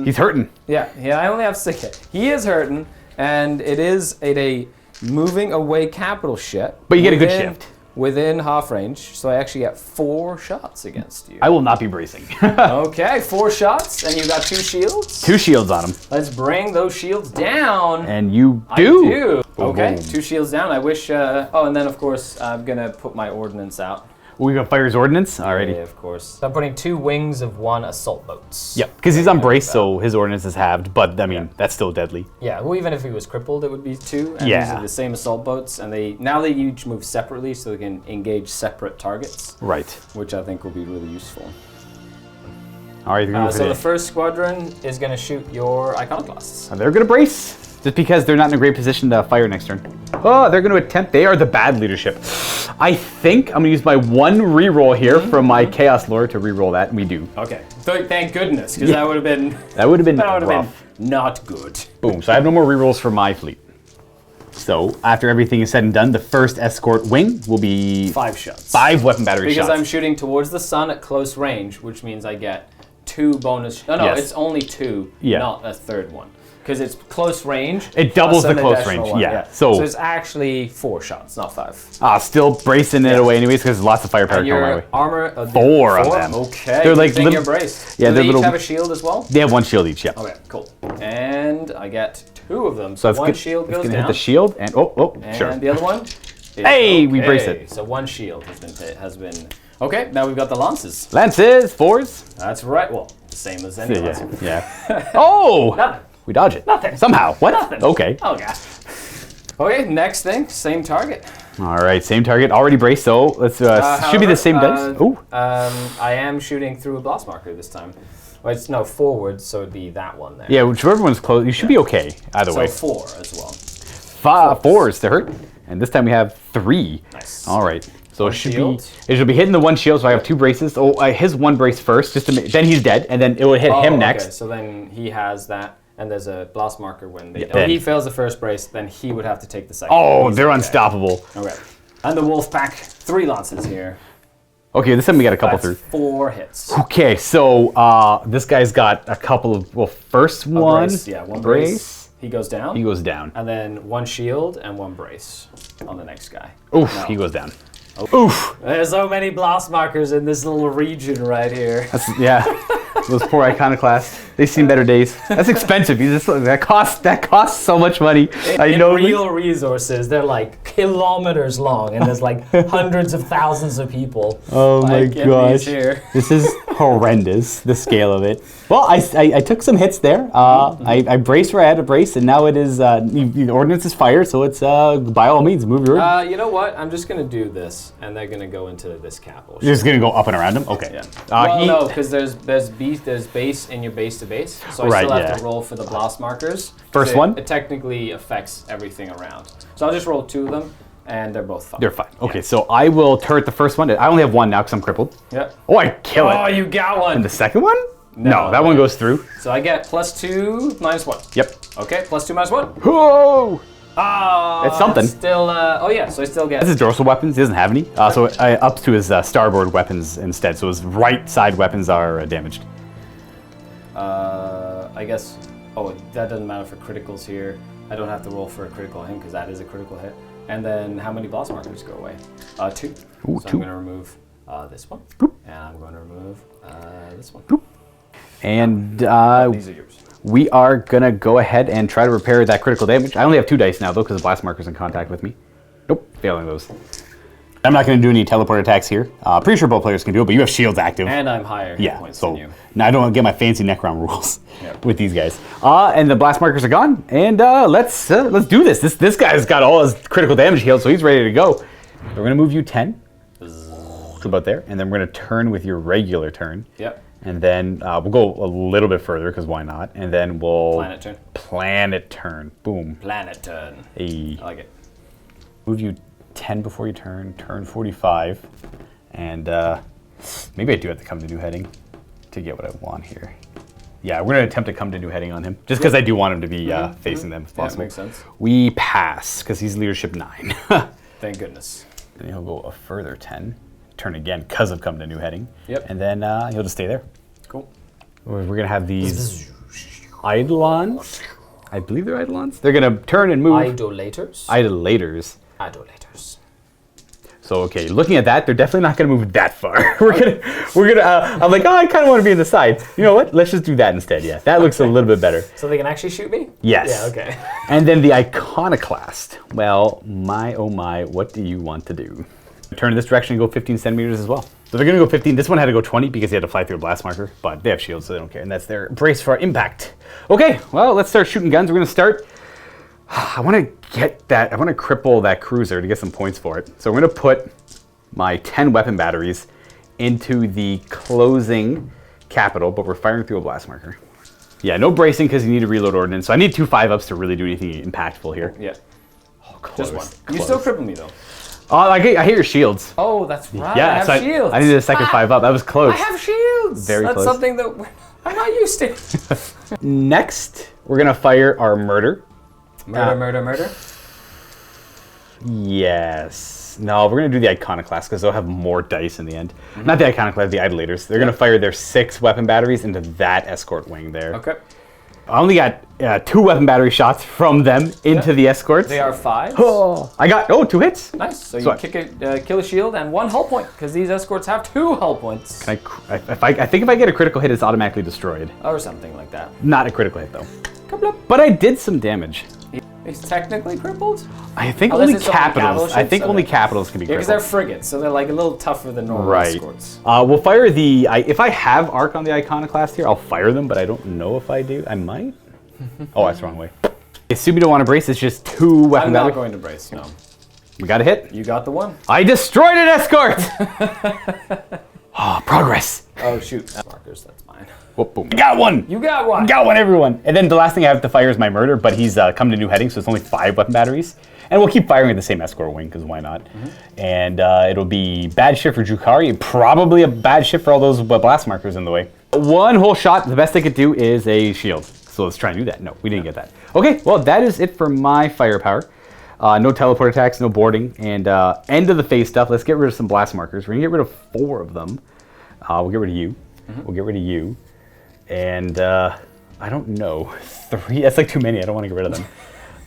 He's hurting. Yeah, I only have 6. He is hurting, and it is a moving away capital ship. But you get a good shift. Within half range, so I actually get 4 shots against you. I will not be bracing. Okay, 4 shots, and you got 2 shields. 2 shields on him. Let's bring those shields down. And you I do. do. Boom, Okay, boom. 2 shields down. I wish. Oh, and then of course I'm gonna put my ordnance out. We gonna fire his ordnance? Alrighty. Yeah, of course. So I'm putting 2 wings of 1 assault boats. Yep, because he's unbraced, so his ordnance is halved, but I mean, that's still deadly. Yeah, well, even if he was crippled, it would be 2. And Yeah. these are the same assault boats, and they each move separately, so they can engage separate targets, Right. which I think will be really useful. Alright, they're gonna So the first squadron is going to shoot your iconoclasts. They're gonna brace, just because they're not in a great position to fire next turn. Oh, they're gonna attempt. They are the bad leadership. I think I'm gonna use my 1 reroll here from my Chaos Lore to reroll that, and we do. Okay, thank goodness, because that would have been Rough. not good. Boom. So I have no more rerolls for my fleet. So after everything is said and done, the first escort wing will be 5 shots. 5 weapon battery Because shots. I'm shooting towards the sun at close range, which means I get 2 bonus. No, Yes. it's only 2, Yeah. not a third one. Because it's close range. It doubles plus the an close additional range, one, yeah. So So it's actually 4 shots, not 5. Still bracing it away anyways, because lots of firepower And coming my your way. armor. 4 of them. Okay. They're like then little- you're braced. Yeah, Do they're they little- each have a shield as well? They have 1 shield each, yeah. Okay, cool. And I get 2 of them. So So that's one good. shield It's goes gonna down. hit the shield, and And sure. the other one. Is Hey, we brace it. So 1 shield has been. Okay, now we've got the lances. Lances, 4s. That's right. Well, the same as any lance. Yeah. Oh! Nothing. We dodge it. Nothing. Somehow. What? Nothing. Okay. Oh god. Okay, next thing, same target. All right, same target, already braced. So let's should be the same dice. Ooh. I am shooting through a blast marker this time. Well, it's no forward, so it'd be that one there. Yeah, whichever one's close, you should be okay either So way. 4 as well. 4s to hurt, and this time we have 3. Nice. All right. So it should shield. be. It should be hitting the 1 shield. So I have 2 braces. Oh, his 1 brace first, just to then he's dead, and then it will hit him Okay, next. so then he has that, and there's a blast marker when they. Yeah, if then- he fails the first brace, then he would have to take the second. Oh, He's they're okay. unstoppable. Okay. And the wolf pack, 3 lances here. Okay, this time we got a couple That's through. 4 hits. Okay, so this guy's got a couple of. Well, first one. Brace, yeah, 1 brace. He goes down. He goes down. And then 1 shield and 1 brace on the next guy. Oof, No. he goes down. Oof. There's so many blast markers in this little region right here. Yeah, those poor iconoclasts. They've seen better days. That's expensive. That costs so much money. In real resources, they're like kilometers long, and there's like hundreds of thousands of people. Oh my like, in gosh, these here. this is horrendous. The scale of it. Well, I took some hits there. I braced where I had to brace, and now it is the ordnance is fired, so it's by all means move your. You know what? I'm just gonna do this, and they're gonna go into this capital. You're just gonna go up and around him. Okay. Yeah. He- No, because there's base in your base to base, so I Right, still have yeah. to roll for the blast markers. First So one? It technically affects everything around. So I'll just roll 2 of them, and they're both fine. They're fine. Okay, so I will turret the first one. I only have 1 now because I'm crippled. Yep. Oh, I kill Oh, it. you got one. And the second one? No, that one goes through. So I get +2, -1. Yep. Okay, +2, -1. Whoa! Ah, It's something. Still, oh yeah, so I still get. That's his dorsal weapons. He doesn't have any. So I ups to his starboard weapons instead. So his right side weapons are damaged. I guess. Oh, that doesn't matter for criticals here. I don't have to roll for a critical hit because that is a critical hit. And then how many blast markers go away? 2. Ooh, so 2. I'm going to remove this one. Boop. And I'm going to remove this one. Boop. And These are yours. we are going to go ahead and try to repair that critical damage. I only have 2 dice now, though, because the blast marker's in contact with me. Nope, failing those. I'm not going to do any teleport attacks here. Pretty sure both players can do it, but you have shields active. And I'm higher hit Yeah, points so than you. now I don't get my fancy Necron rules Yep. with these guys. And the blast markers are gone. And let's do this. This guy's got all his critical damage healed, so he's ready to go. We're gonna move you 10 to about there, and then we're gonna turn with your regular turn. Yep. And then we'll go a little bit further because why not? And then we'll Planet turn. Planet turn. Boom. Planet turn. Hey. I like it. Move you 10 before you turn 45, and maybe I do have to come to new heading to get what I want here. Yeah, we're gonna attempt to come to new heading on him, just because I do want him to be facing them if possible. makes sense. We pass, because he's leadership 9. Thank goodness. And he'll go a further 10. turn again because of come to new heading. Yep. And then he'll just stay there. Cool. We're going to have these Eidolons. I believe they're Eidolons. They're going to turn and move. Idolators. Idolators. Idolators. So okay, looking at that, they're definitely not going to move that far. we're gonna. I'm like, oh, I kind of want to be in the side. You know what? Let's just do that instead. Yeah, that looks a little bit better. So they can actually shoot me? Yes. Yeah. Okay. And then the Iconoclast. Well, my oh my, what do you want to do? Turn in this direction and go 15 centimeters as well. So they're going to go 15. This one had to go 20 because he had to fly through a blast marker, but they have shields, so they don't care. And that's their brace for impact. Okay, well, let's start shooting guns. We're going to start. I want to get that. I want to cripple that cruiser to get some points for it. So we're going to put my 10 weapon batteries into the closing capital, but we're firing through a blast marker. Yeah, no bracing because you need to reload ordnance. So I need 2 5-ups to really do anything impactful here. Yeah. Oh, close, Just one. close. You still cripple me though. Oh, I hit your shields. Oh, that's right. Yeah, I have so shields. I needed a second 5-up. That was close. I have shields. Very That's close. something that I'm not used to. Next, we're going to fire our murder. Murder. Yes. No, we're going to do the Iconoclast because they'll have more dice in the end. Not the Iconoclast, the Idolators. They're going to fire their 6 weapon batteries into that escort wing there. Okay. I only got 2 weapon battery shots from them into the escorts. They are 5s. Oh, I got 2 hits. Nice. So you kill a shield and 1 hull point because these escorts have 2 hull points. I think if I get a critical hit, it's automatically destroyed. Or something like that. Not a critical hit though. Kablup. But I did some damage. He's technically crippled? I think Unless only it's only capital capitals. I think ships, only okay. capitals can be Yeah, because crippled. they're frigates, so they're like a little tougher than normal Right. escorts. We'll fire the. If I have arc on the Iconoclast here, I'll fire them, but I don't know if I do. I might. Oh, that's the wrong way. Assume you don't want to brace. It's just 2 weapon I'm not batteries. going to brace, no. We got a hit. You got the one. I destroyed an escort. Progress. Oh, shoot. Markers, that's mine. Whoop, boom. Got one. You got one. Got one, everyone. And then the last thing I have to fire is my murder, but he's come to new heading, so it's only 5 weapon batteries. And we'll keep firing at the same escort wing, because why not? And it'll be bad shift for Druhkari, and probably a bad shift for all those blast markers in the way. 1 whole shot, the best I could do is a shield. So let's try and do that. No, we didn't get that. Okay, well, that is it for my firepower. No teleport attacks, no boarding, and end of the phase stuff. Let's get rid of some blast markers. We're going to get rid of 4 of them. We'll get rid of you. We'll get rid of you. And I don't know. 3? That's like too many. I don't want to get rid of them.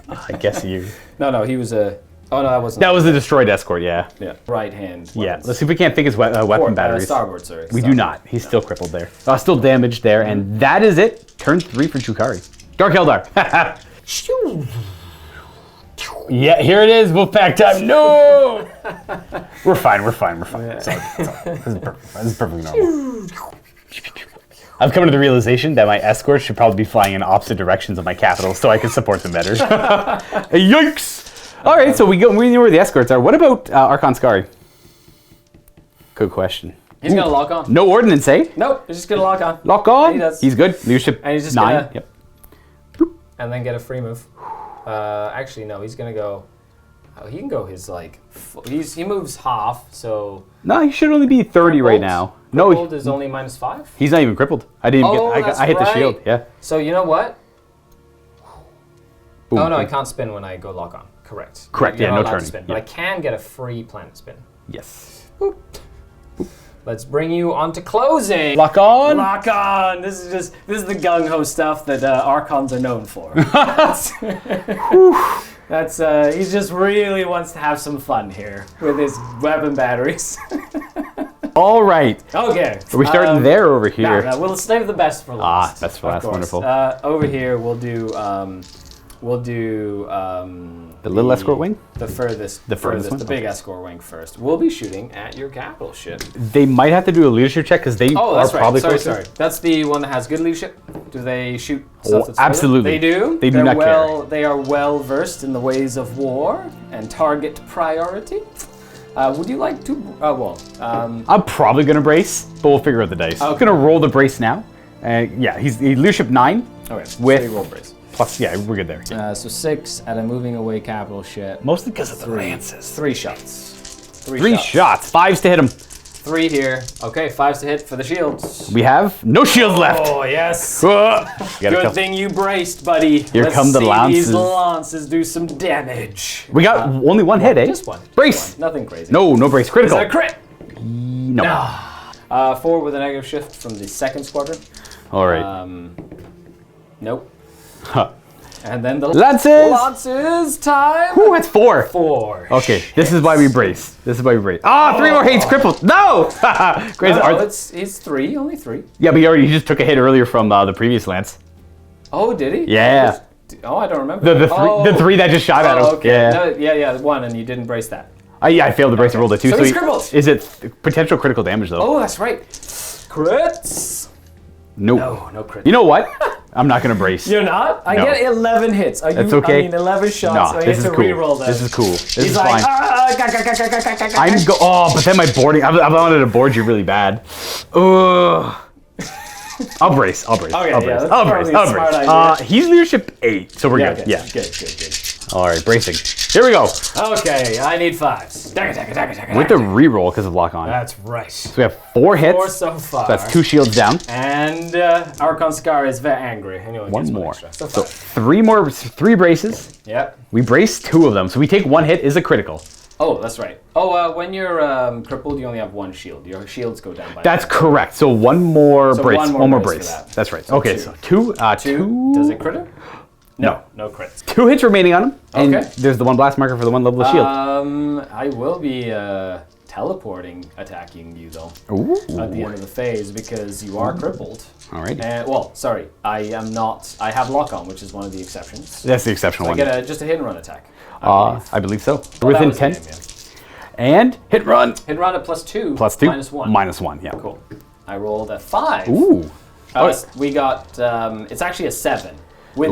I guess you. No, he was a... Oh, no, that wasn't... That was the destroyed escort, yeah. Yeah, right hand. Yeah, weapons. let's see if we can't think his weapon batteries. Starboard, sorry. We do not. He's still crippled there. Still damaged there, and that is it. Turn 3 for Druhkari. Dark Eldar. Yeah, here it is. Wolfpack time. No! We're fine. Yeah. Sorry. This is perfectly normal. I've come to the realization that my escorts should probably be flying in opposite directions of my capital so I can support them better. Yikes! All right, so we know where the escorts are. What about Archon Skari? Good question. He's going to lock on. No ordnance, eh? Nope, he's just going to lock on. Lock on? He does. He's good. Leadership And he's just 9. gonna- Yep. And then get a free move. Actually, no, he's going to go... Oh, he can go his, like... He moves half, so... No, he should only be 30 right now. Crippled No, is only -5? he's not even crippled. I didn't even Oh, get. I hit the shield. Yeah. So, you know what? Boom, Oh, no, boom. I can't spin when I go lock on. Correct. Correct, You're yeah, not no allowed to turning, spin, yeah. But I can get a free planet spin. Yes. Boop. Let's bring you on to closing. Lock on. Lock on. This is the gung ho stuff that Archons are known for. That's he just really wants to have some fun here with his weapon batteries. All right. Okay. Are we starting there or over here? No, we'll save the best for last. Best for of last. course. Wonderful. Over here we'll do The little escort wing? The furthest one? the big escort wing first. We'll be shooting at your capital ship. They might have to do a leadership check because they Oh, are that's right. probably Sorry. closer. That's the one that has good leadership. Do they shoot Oh, stuff that's further? absolutely. They do? They do not care. They are well versed in the ways of war and target priority. Would you like to... I'm probably going to brace, but we'll figure out the dice. I'm Okay. going to roll the brace now. Yeah, he's leadership 9. Okay, with so you roll brace. plus, yeah, we're good there. Yeah. So 6 at a moving away capital ship. Mostly because of the lances. 3 shots. 3 shots. 5s to hit him. 3 here. Okay, 5s to hit for the shields. We have no shields left. Oh, yes. Good Thing you braced, buddy. Here come the lances. These lances do some damage. We got only 1 hit, eh? Just one. Brace. Nothing crazy. No brace. Is Critical. that a crit? No. 4 with a negative shift from the second squadron. All right. Nope. Huh. And then the Lances! Lances time. Ooh, that's 4. 4. Okay, this is why we brace. This is why we brace. Ah, 3 more hits crippled. No! Crazy. No, it's 3, only 3. Yeah, but he just took a hit earlier from the previous lance. Oh, did he? Yeah. Oh, I don't remember. The 3 that just shot at him. Okay. Yeah. No, yeah, 1, and you didn't brace that. I failed to brace and rolled a 2. So he's crippled. Is it potential critical damage though? Oh, that's right. Crits. Nope. No crits. You know what? I'm not gonna brace. You're not? I No. get 11 hits. That's okay. I mean, 11 shots. No, so I this get is to cool. reroll them. This is cool. This He's is like, fine. Oh, but then my boarding. I wanted to board you really bad. Ugh. I'll brace. Okay, I'll brace. that's I'll brace. probably a smart idea. He's leadership 8, so we're good. Okay. Yeah. Good. All right, bracing. Here we go. Okay, I need 5s. With the reroll because of lock on. That's right. So we have 4 hits. 4 so far. So that's 2 shields down. And Archon Skari is very angry. Anyway, One more. So So 5. 3 braces. Yep. We brace 2 of them. So we take 1 hit is a critical. Oh, that's right. Oh, when you're crippled, you only have 1 shield. Your shields go down by That's correct. So 1 more So brace. one more brace. brace for that. That's right. So Okay, 2. so 2. 2. Does it critter? No crits. 2 hits remaining on him. And Okay. there's the 1 blast marker for the 1 level of shield. I will be teleporting attacking you though Ooh. at the end of the phase because you are crippled. All right. Well, sorry, I am not. I have lock on, which is one of the exceptions. That's the exceptional I one. get just a hit and run attack. I I believe so. Well, that Within was 10. the game, yeah. And hit run. Hit run at +2. +2. -1. -1, yeah. Cool. I rolled a 5. Ooh. We got. It's actually a 7. With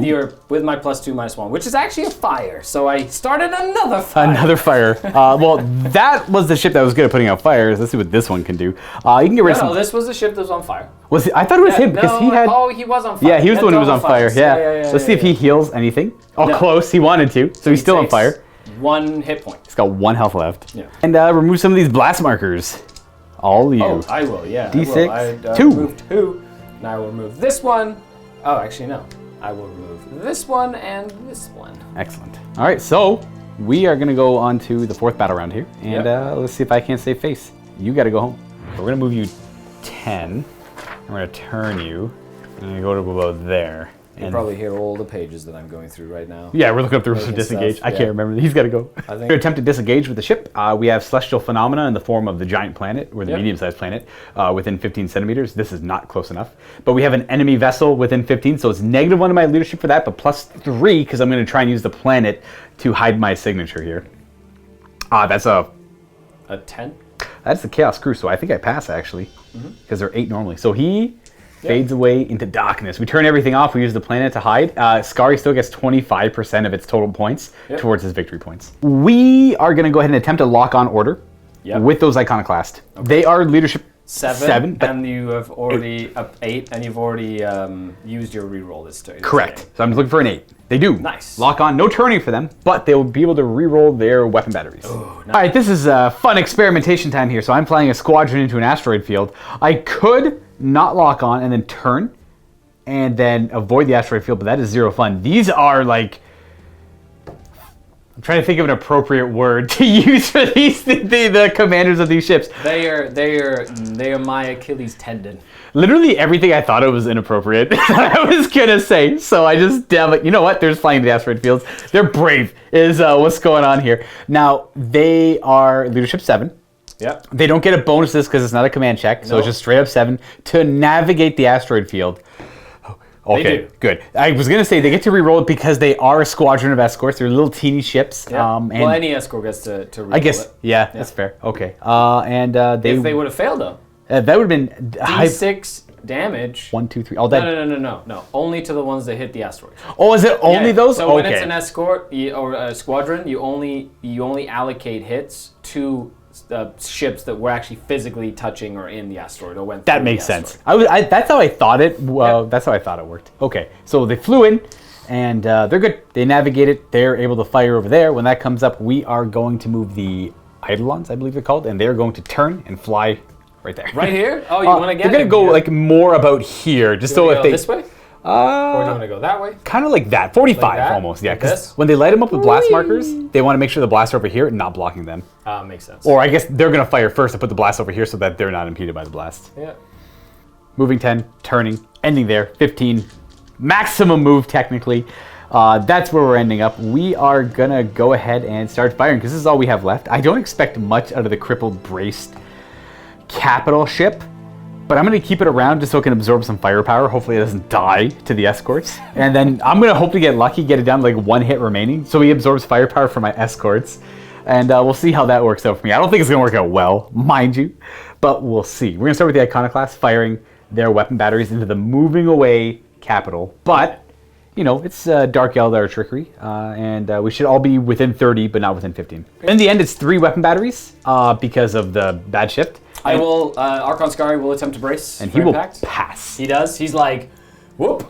my +2 -1, which is actually a fire. So I started another fire. Another fire. Well, that was the ship that was good at putting out fires. Let's see what this one can do. You can get rid of some. No, this was the ship that was on fire. Was it? I thought it was him because he had. Oh, he was on fire. Yeah, he was the one who was on fire. Fires. Yeah. Let's see if he heals anything. Oh, No. close. He wanted to, so he's still on takes fire. 1 hit point. He's got 1 health left. Yeah. And remove some of these blast markers. All you. Oh, I will, yeah. D6, I 2. removed 2. Now I will remove this one. Oh, actually, no. I will remove this one and this one. Excellent. All right, so we are going to go on to the 4th battle round here. And let's see if I can't save face. You got to go home. We're going to move you 10. I'm going to turn you. And I'm going to go to about there. You probably hear all the pages that I'm going through right now. Yeah, we're looking up the rules of Making disengage. stuff, I can't remember. He's got to go. I think- We're going to attempt to disengage with the ship. We have celestial phenomena in the form of the giant planet, or the Yep. medium-sized planet, within 15 centimeters. This is not close enough. But we have an enemy vessel within 15, so it's -1 to my leadership for that, but +3 because I'm going to try and use the planet to hide my signature here. That's A 10? the Chaos Crew, so I think I pass actually, because they're 8 normally. So he fades away into darkness. We turn everything off. We use the planet to hide. Skari still gets 25% of its total points towards his victory points. We are going to go ahead and attempt to lock on order with those iconoclast. They are leadership 7, but and you have already up 8, and you've already used your reroll this turn. correct. So I'm looking for an 8. They do. Nice. Lock on. No turning for them, but they will be able to reroll their weapon batteries. All right, this is fun experimentation time here. So I'm flying a squadron into an asteroid field. I could not lock on and then turn and then avoid the asteroid field, but that is 0 fun. These are like... I'm trying to think of an appropriate word to use for these the commanders of these ships. They are my Achilles tendon. Literally everything I thought it was inappropriate I was gonna say. So I just you know what? They're just flying the asteroid fields. They're brave is what's going on here. Now they are leadership 7. Yep. They don't get a bonus to this because it's not a command check, so it's just straight up 7 to navigate the asteroid field. Okay, They do. good. I was gonna say they get to reroll it because they are a squadron of escorts. They're little teeny ships. Yeah. And well, any escort gets to reroll I guess, it. yeah, that's fair. Okay. If they would have failed though. that would have been D6 damage. 1, 2, 3. Oh, that. No. Only to the ones that hit the asteroid. Oh, is it only those? So okay. when it's an escort or a squadron, you only allocate hits to ships that were actually physically touching or in the asteroid or went. That through makes the sense. asteroid. That's how I thought it. That's how I thought it worked. Okay, so they flew in, and they're good. They navigate it. They're able to fire over there. When that comes up, we are going to move the Eidolons, I believe they're called, and they're going to turn and fly right there. Right here? Oh, you want to get? They're going to go like more about here, just so You if go they this way. Or do you want to go that way? Kind of like that. 45 Like that? almost, yeah. Like Because this? when they light them up with blast markers, they want to make sure the blasts are over here and not blocking them. Makes sense. Or I guess they're going to fire first and put the blast over here so that they're not impeded by the blast. Yeah. Moving 10, turning, ending there. 15, maximum move technically. That's where we're ending up. We are going to go ahead and start firing because this is all we have left. I don't expect much out of the crippled, braced capital ship. But I'm going to keep it around just so it can absorb some firepower. Hopefully it doesn't die to the escorts. And then I'm going to hope to get lucky, get it down to like 1 hit remaining. So he absorbs firepower from my escorts. And we'll see how that works out for me. I don't think it's going to work out well, mind you. But we'll see. We're going to start with the Iconoclast firing their weapon batteries into the moving away capital. But, you know, it's Dark Eldar trickery. And we should all be within 30, but not within 15. In the end, it's 3 weapon batteries because of the bad shift. I will, Archon Skari will attempt to brace And for he will impact. pass. He does. He's like, whoop.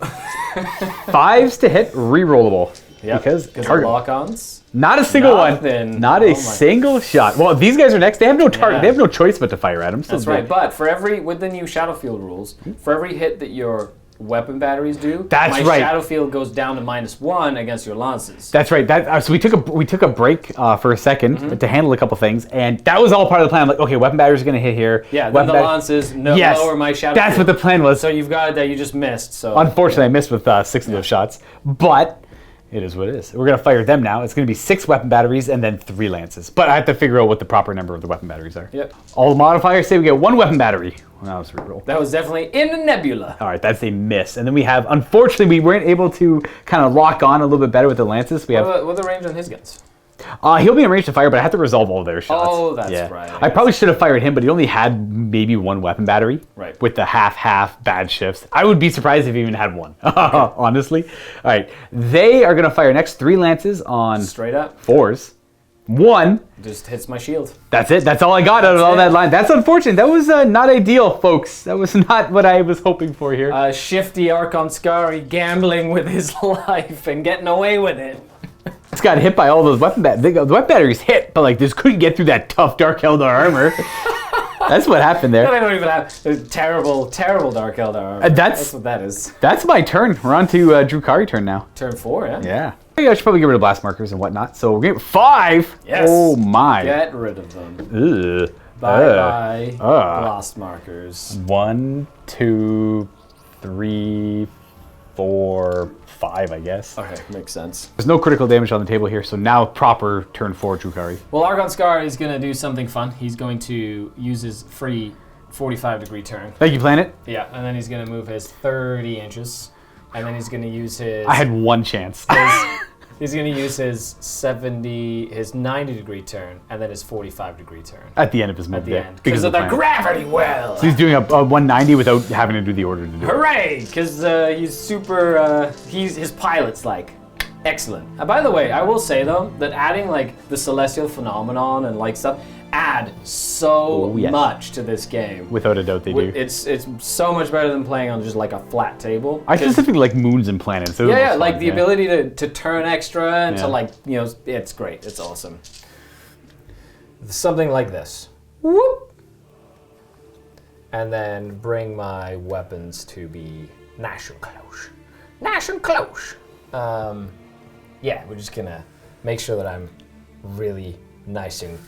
5s to hit, re-rollable. Yep, Because of target. lock-ons. Not a single Nothing. one. Not Oh a my. single shot. Well, these guys are next. They have no target. Yeah. They have no choice but to fire at them. So That's right. But for every, with the new Shadowfield rules, for every hit that your weapon batteries do, That's my right. Shadowfield goes down to -1 against your lances. That's right. So we took a break for a second Mm-hmm. to handle a couple things, and that was all part of the plan. I'm like, okay, weapon batteries are going to hit here. Yeah, then Weapon the lances Yes, lower my Shadowfield. that's what the plan was. So you've got that you just missed. So Unfortunately, I missed with 6 of those shots, but it is what it is. We're going to fire them now. It's going to be 6 weapon batteries and then 3 lances. But I have to figure out what the proper number of the weapon batteries are. Yep. All the modifiers say we get 1 weapon battery. Well, that was a reroll. That was definitely in the nebula. All right, that's a miss. And then we have, unfortunately, we weren't able to kind of lock on a little bit better with the lances. We have, What's the range on his guns? he'll be in range to fire, but I have to resolve all their shots. Oh, that's right, I I probably should have fired him, but he only had maybe 1 weapon battery. Right. With the half bad shifts. I would be surprised if he even had 1, honestly. All right, they are going to fire next 3 lances on Straight up. 4s. 1. Just hits my shield. That's it. That's all I got out of all it. that line. That's unfortunate. That was not ideal, folks. That was not what I was hoping for here. Shifty Archon Skari gambling with his life and getting away with it. It's got hit by all those weapon batteries. The weapon batteries hit, but like just couldn't get through that tough Dark Eldar armor. That's what happened there. I don't even have terrible Dark Eldar armor. That's what that is. That's my turn. We're on to Druhkari turn now. Turn 4, yeah? Yeah. I should probably get rid of blast markers and whatnot. So we're getting 5. Yes. Oh my. Get rid of them. Ugh. Bye-bye. Blast markers. 1, 2, 3, 4, 5, I guess. Okay, makes sense. There's no critical damage on the table here, so now proper turn 4 Druhkari. Well, Archon Skari is going to do something fun. He's going to use his free 45-degree turn. Thank you, Planet. Yeah, and then he's going to move his 30 inches. And then he's going to use his... I had 1 chance. He's going to use his 90-degree turn, and then his 45-degree turn. At the end of his move At the there, end. Because of the plan. gravity well! So he's doing a 190 without having to do the order to do it. Hooray! Because he's super... his pilot's like... Excellent. By the way, I will say though, that adding like the celestial phenomenon and like stuff add so much to this game. Without a doubt they do. It's so much better than playing on just like a flat table. I specifically like moons and planets. So Yeah, like the ability to turn extra and to Yeah. like, you know, it's great. It's awesome. Something like this. Whoop! And then bring my weapons to be nice and close. Nice and close. Yeah, we're just gonna make sure that I'm really nice and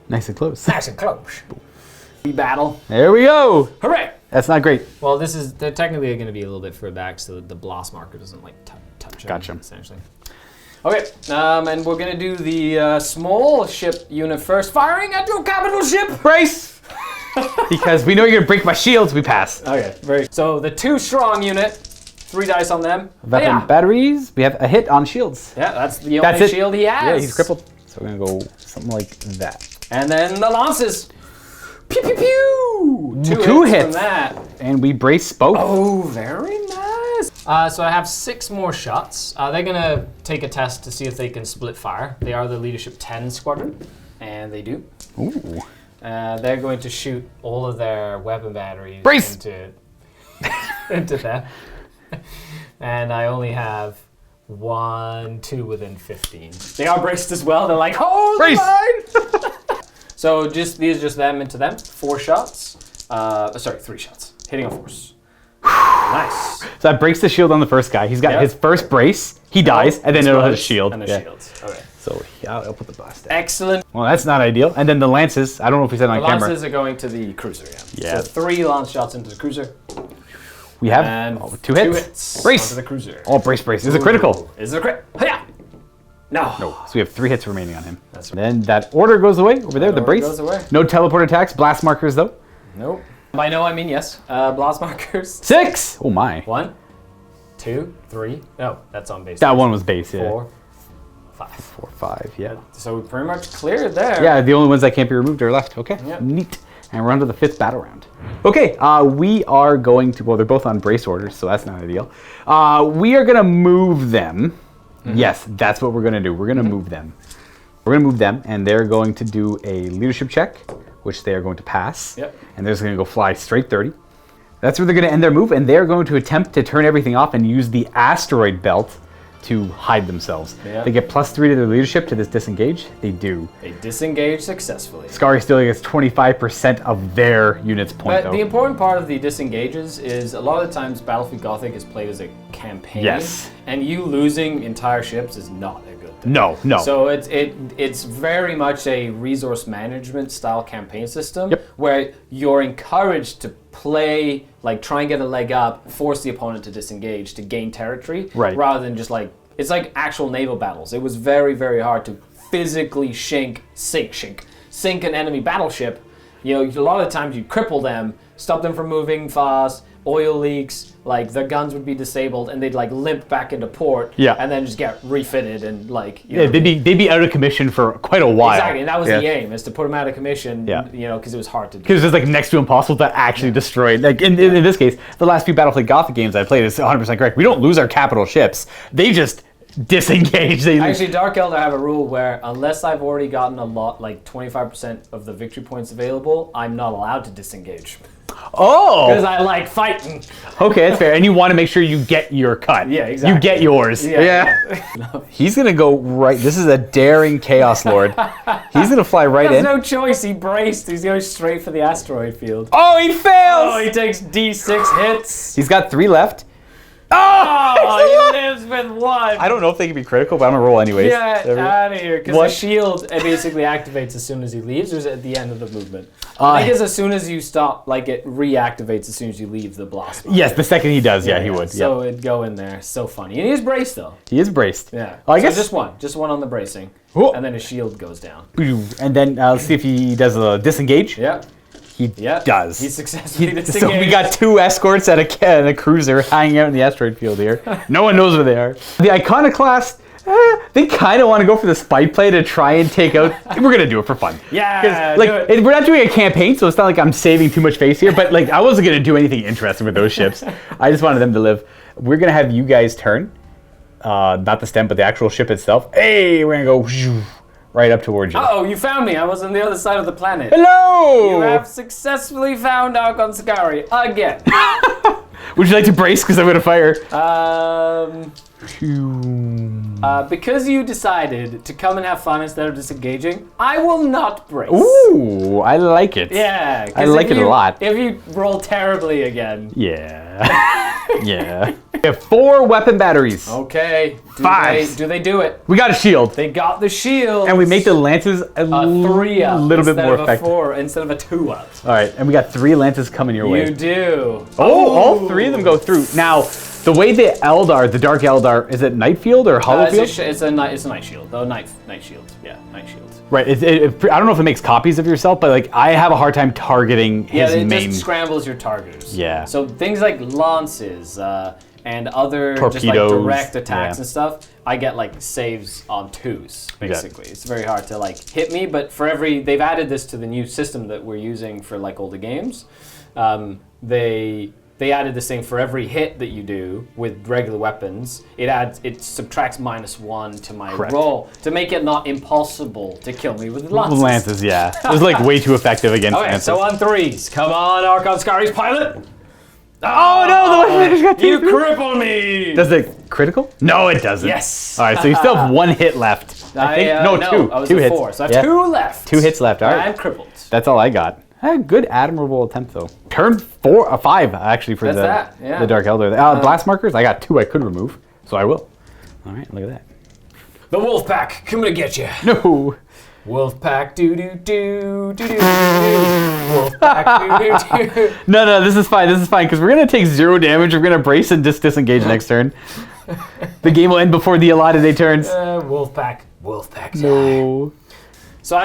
Nice and close. nice and close. Battle. There we go. Hooray! That's not great. Well, they're technically going to be a little bit further back, so the blast marker doesn't like touch Gotcha. them, essentially. Okay, and we're going to do the small ship unit first, firing at your capital ship. Brace! Because we know you're gonna break my shields, we pass. Okay, very. So the 2 strong unit, 3 dice on them. Weapon Yeah. batteries. We have a hit on shields. Yeah, that's the That's only it. shield he has. Yeah, he's crippled. So we're gonna go something like that. And then the lances. Pew pew pew. 2 2 hits hits. from that. And we brace both. Oh, very nice. So I have 6 more shots. They're gonna take a test to see if they can split fire. They are the Leadership 10 squadron, and they do. Ooh. They're going to shoot all of their weapon batteries Brace! into them. And I only have 1, 2 within 15. They are braced as well. They're like, oh, Brace! So these are just them into them. 4 shots. Sorry, 3 shots. Hitting on force. Nice. So that breaks the shield on the first guy. He's got his first brace. He dies, and then it'll hit a shield. And a shield. Okay. So I'll put the blast down. Excellent. Well, that's not ideal. And then the lances. I don't know if we said it on The camera. lances are going to the cruiser. Yeah. So 3 lance shots into the cruiser. We have And 2 hits. Brace. onto the cruiser. Oh, brace. Is it critical? Is it a crit? Hiya! No. No. So we have 3 hits remaining on him. That's Then that order goes away over there. The order brace. goes away. No teleport attacks. Blast markers though. Nope. By no, I mean yes. Blast markers. 6. Oh my. 1, 2, 3. No, that's on base. That one was base. Yeah. 4, 5. 4, 5. Yeah. So we pretty much cleared there. Yeah. The only ones that can't be removed are left. Okay. Yep. Neat. And we're on to the 5th battle round. Okay, we are going to, well, they're both on brace orders, so that's not ideal. We are going to move them. Yes, that's what we're going to do. We're going to move them. We're going to move them, and they're going to do a leadership check, which they are going to pass. Yep. And they're just going to go fly straight 30. That's where they're going to end their move, and they're going to attempt to turn everything off and use the asteroid belt to hide themselves. Yeah. They get +3 to their leadership to this disengage. They do. They disengage successfully. Skari still gets 25% of their units point, But the important part of the disengages is a lot of the times Battlefleet Gothic is played as a campaign. Yes. And you losing entire ships is not a good thing. No. So it's very much a resource management style campaign system. Yep. Where you're encouraged to play, like try and get a leg up, force the opponent to disengage to gain territory, Right. rather than just like, it's like actual naval battles. It was very, very hard to physically sink an enemy battleship. You know, a lot of the times you cripple them, stop them from moving fast, oil leaks, like the guns would be disabled and they'd like limp back into port, Yeah. and then just get refitted and like, you Yeah, know, they'd be out of commission for quite a while. exactly, and that was the aim, is to put them out of commission, Yeah. you know, because it was hard to do. Because it's like next to impossible to actually destroy. Like in this case, the last few Battlefleet Gothic games I played is 100% correct. We don't lose our capital ships. They just disengage. Actually, Dark Eldar have a rule where unless I've already gotten a lot, like 25% of the victory points available, I'm not allowed to disengage. Because Oh! I like fighting. Okay, that's fair. And you want to make sure you get your cut. Yeah, exactly. You get yours. Yeah. He's going to go right. This is a daring Chaos Lord. He's going to fly right There's in. no choice. He braced. He's going straight for the asteroid field. Oh, he fails! Oh, he takes D6 hits. He's got 3 left. Oh, he lives with 1. I don't know if they can be critical, but I'm going to roll anyways. Get out of here. Because What? the shield, it basically activates as soon as he leaves, or is it at the end of the movement? I think it's as soon as you stop, like it reactivates as soon as you leave the blast. Yes, the second he does, he would. So Yeah. it'd go in there. So funny. And he's braced though. He is braced. Yeah. Well, I So guess just one on the bracing. Oh. And then his shield goes down. And then let's see if he does a disengage. Yeah. He does. He successfully So disengaged. we got 2 escorts and a cruiser hanging out in the asteroid field here. No one knows where they are. The Iconoclast, they kind of want to go for the spy play to try and take out. We're gonna do it for fun. Yeah, like do it. we're not doing a campaign, so it's not like I'm saving too much face here. But like I wasn't gonna do anything interesting with those ships. I just wanted them to live. We're gonna have you guys turn, not the stem, but the actual ship itself. Hey, we're gonna go right up towards you. Uh-oh, you found me. I was on the other side of the planet. Hello. You have successfully found Skari again. Would you like to brace? Because I'm gonna fire. Because you decided to come and have fun instead of disengaging, I will not brace. Ooh, I like it. Yeah. 'cause I like it a lot. If you roll terribly again. Yeah. Yeah. We have 4 weapon batteries. Okay. Five. Do they do it? We got a shield. They got the shield. And we make the lances a 3 up little bit instead more of a effective. 4 instead of a 2 up. All right, and we got 3 lances coming your way. You do. Oh, all 3 of them go through. Now, the way the Eldar, the Dark Eldar, is it Nightfield or Hollowfield? It's a night shield. Oh, night shield. Yeah, night shield. Right. I don't know if it makes copies of yourself, but like I have a hard time targeting his it main. just scrambles your targeters. Yeah. So things like lances and other just like Torpedoes, direct attacks yeah. and stuff, I get like saves on 2s basically. It's very hard to like hit me, but for they've added this to the new system that we're using for like all the games. They added this thing for every hit that you do with regular weapons. It subtracts -1 to my Correct. roll to make it not impossible to kill me with lances. Lances, yeah. It was like way too effective against Okay, lances. so on 3s, come on, Skari's pilot. Oh no, the one got You cripple me! Does it critical? No, it doesn't. Yes. All right, so you still have 1 hit left. I think. No, 2. I was 2 at hits. 4, so I have Yeah. 2 left. 2 hits left. All right. I'm crippled. That's all I got. Good, admirable attempt though. turn 5 actually for the Dark Eldar. Blast markers, I got 2 I could remove, so I will. All right, look at that. The wolf pack coming to get you. No. Wolf pack, do do do do do do. Wolf pack, do do do. No, this is fine. This is fine because we're gonna take 0 damage. We're gonna brace and disengage next turn. The game will end before the allotted 8 turns. Wolf pack. No. So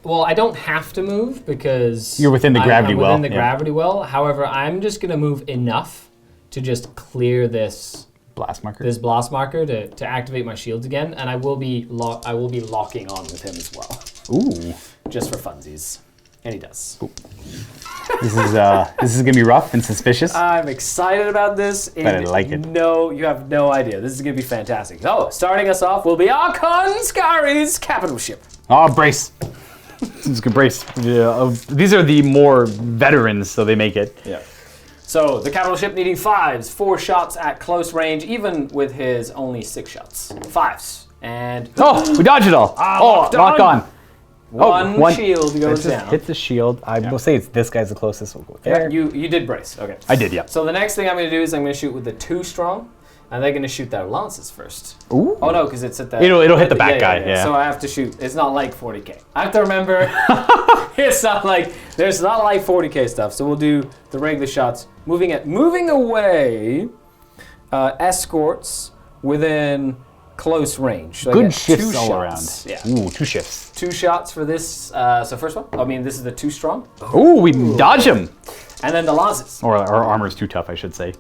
well, I don't have to move because you're within the gravity well. Within the gravity well. However, I'm just gonna move enough to just clear this blast marker. This blast marker to activate my shields again, and I will be locking on with him as well. Ooh. Just for funsies. And he does. Ooh. This is gonna be rough and suspicious. I'm excited about this. But I like it. No, you have no idea. This is gonna be fantastic. So, starting us off will be Archon Skari's capital ship. Oh, brace. This is a good brace. These are the more veterans, so they make it. Yeah. So, the capital ship needing 5s, 4 shots at close range, even with his only 6 shots. 5s. And... Oh, we dodged it all. Lock on. One shield goes down. Hit the shield. I will say it's this guy's the closest. We'll go there. You did brace. Okay. I did, yeah. So the next thing I'm going to do is I'm going to shoot with the 2 strong, and they're going to shoot their lances first. Ooh. Oh no, because it's at the... It'll hit the back guy, yeah. So I have to shoot. It's not like 40k. I have to remember, there's not like 40k stuff. So we'll do the regular shots. Moving away, escorts within close range. So good shifts all around. Yeah. Ooh, 2 shifts. 2 shots for this. So first one. I mean, this is the 2 strong. Ooh, we dodge him. And then the lances. Or our armor's too tough, I should say.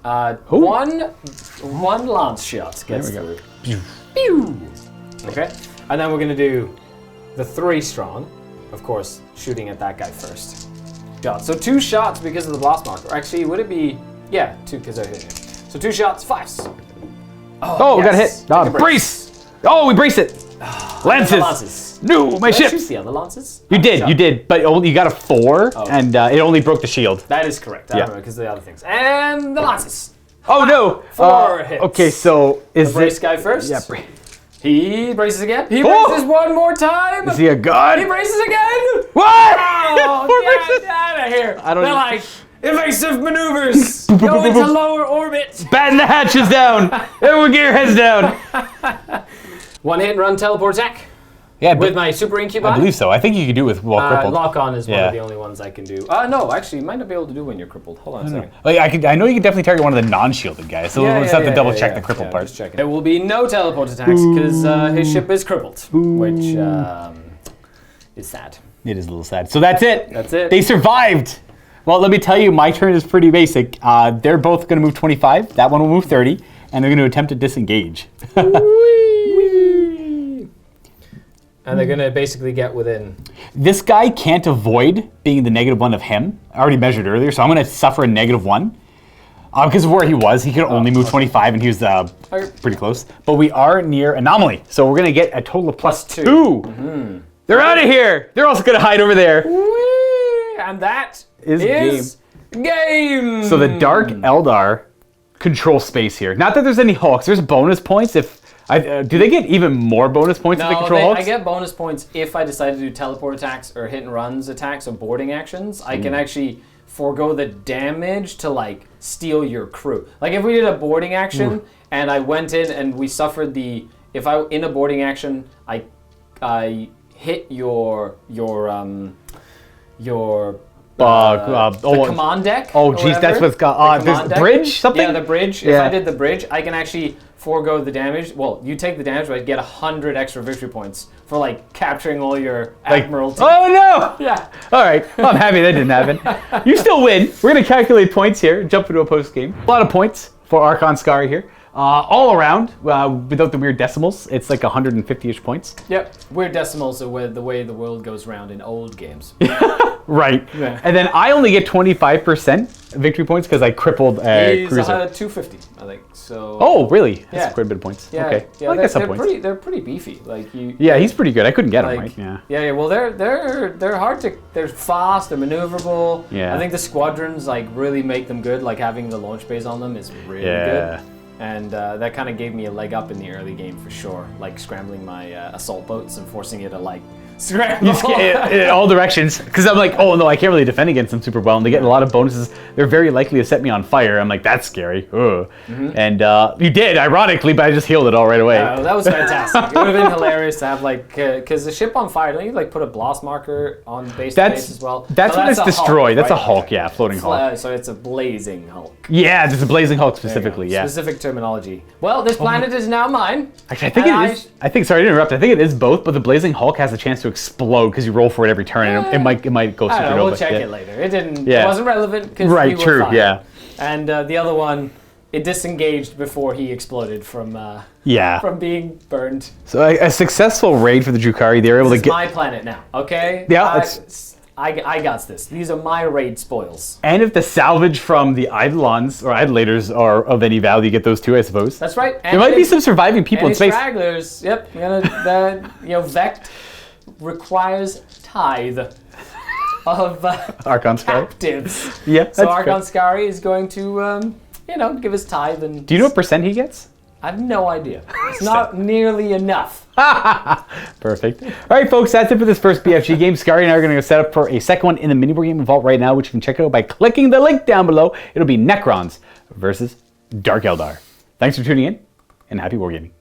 One lance shot gets through. Pew! Okay. And then we're gonna do the 3 strong. Of course, shooting at that guy first. So 2 shots because of the blast marker. Actually, would it be... Yeah, 2 because they're hitting it. So 2 shots, 5s. Oh, we got hit. Brace. Oh, we braced it. Lances. No, my ship. Did I shoot the other lances? You did, but you got a 4, and it only broke the shield. That is correct. I remember because of the other things. And the lances. Oh no! 4 hits. Okay, so is the brace guy first? Yeah, he braces again. He braces one more time. Is he a god? He braces again. What? Oh, get out of here! They're like evasive maneuvers. Go into lower orbit. Batten the hatches down. Everyone, get your heads down. 1 hit and run teleport attack. Yeah, with my super incubi? I believe so. I think you can do it with while crippled. Lock on is one of the only ones I can do. No, actually, you might not be able to do when you're crippled. Hold on a second. I know you can definitely target one of the non-shielded guys, so we'll just have to double check the crippled part. Just checking. There will be no teleport attacks because his ship is crippled, which is sad. It is a little sad. So that's it. That's it. They survived. Well, let me tell you, my turn is pretty basic. They're both going to move 25. That one will move 30, and they're going to attempt to disengage. And they're going to basically get within... This guy can't avoid being the -1 of him. I already measured earlier, so I'm going to suffer a -1. Because of where he was, he could only move 25, and he was pretty close. But we are near Anomaly, so we're going to get a total of +2. Mm-hmm. They're out of here! They're also going to hide over there. And that is game! So the Dark Eldar control space here. Not that there's any Hulks. There's bonus points if... do they get even more bonus points if they control Hulks? I get bonus points if I decide to do teleport attacks or hit and runs attacks or boarding actions. I can actually forego the damage to like steal your crew. Like if we did a boarding action and I went in and we suffered the... If I in a boarding action I hit your command deck. Oh, geez, that's what's got. There's the bridge, something. Yeah, the bridge. Yeah. If I did the bridge, I can actually forego the damage. Well, you take the damage, but I get 100 extra victory points for like capturing all your admiralty. Oh no! Yeah. All right. Well, I'm happy that didn't happen. You still win. We're gonna calculate points here. Jump into a post game. A lot of points for Archon Skari here. All around, without the weird decimals, it's like 150-ish points. Yep. Weird decimals are the way the world goes round in old games. Right. Yeah. And then I only get 25% victory points because I crippled a cruiser. 250, I think. So. Oh, really? That's quite a bit of points. Yeah. Okay. Yeah, well, I guess some points. They're pretty beefy. Like you. Yeah, he's pretty good. I couldn't get him right. Yeah. Yeah. Well, they're hard to. They're fast. They're maneuverable. Yeah. I think the squadrons like really make them good. Like having the launch bays on them is really good. And that kind of gave me a leg up in the early game for sure. Like scrambling my assault boats and forcing it to like Scramble. in all directions, because I'm like, oh no, I can't really defend against them super well, and they get a lot of bonuses. They're very likely to set me on fire. I'm like, that's scary. Ugh. And you did, ironically, but I just healed it all right away. That was fantastic. It would have been hilarious to have like, because the ship on fire, don't you like put a blast marker on base to base as well? That's when it's a destroyed. Hulk, That's a right? Hulk, yeah, floating Hulk. So it's a blazing Hulk. Yeah, there's a blazing Hulk specifically. Yeah. Specific terminology. Well, this planet is now mine. Actually, I think it is. I think. Sorry to interrupt. I think it is both, but the blazing Hulk has a chance to explode because you roll for it every turn, and it might go supernova. I don't know. We'll check it later. It didn't. Yeah. It wasn't relevant because Right. we were True. fine. Yeah. And the other one, it disengaged before he exploded from being burned. So a successful raid for the Druhkari. They're able This to is my planet now. Okay. Yeah. I got this. These are my raid spoils. And if the salvage from the Eidolons or Idolators are of any value, you get those too, I suppose. That's right. There might be some surviving people in space. Stragglers. Yep. Vect requires tithe of Archon Skari. captives. Yeah. So that's Archon correct. Skari is going to, give his tithe. And Do you know what percent he gets? I have no idea. It's not nearly enough. Perfect. All right, folks, that's it for this first BFG game. Skari and I are going to go set up for a second one in the MiniWarGaming Vault right now, which you can check out by clicking the link down below. It'll be Necrons versus Dark Eldar. Thanks for tuning in, and happy wargaming.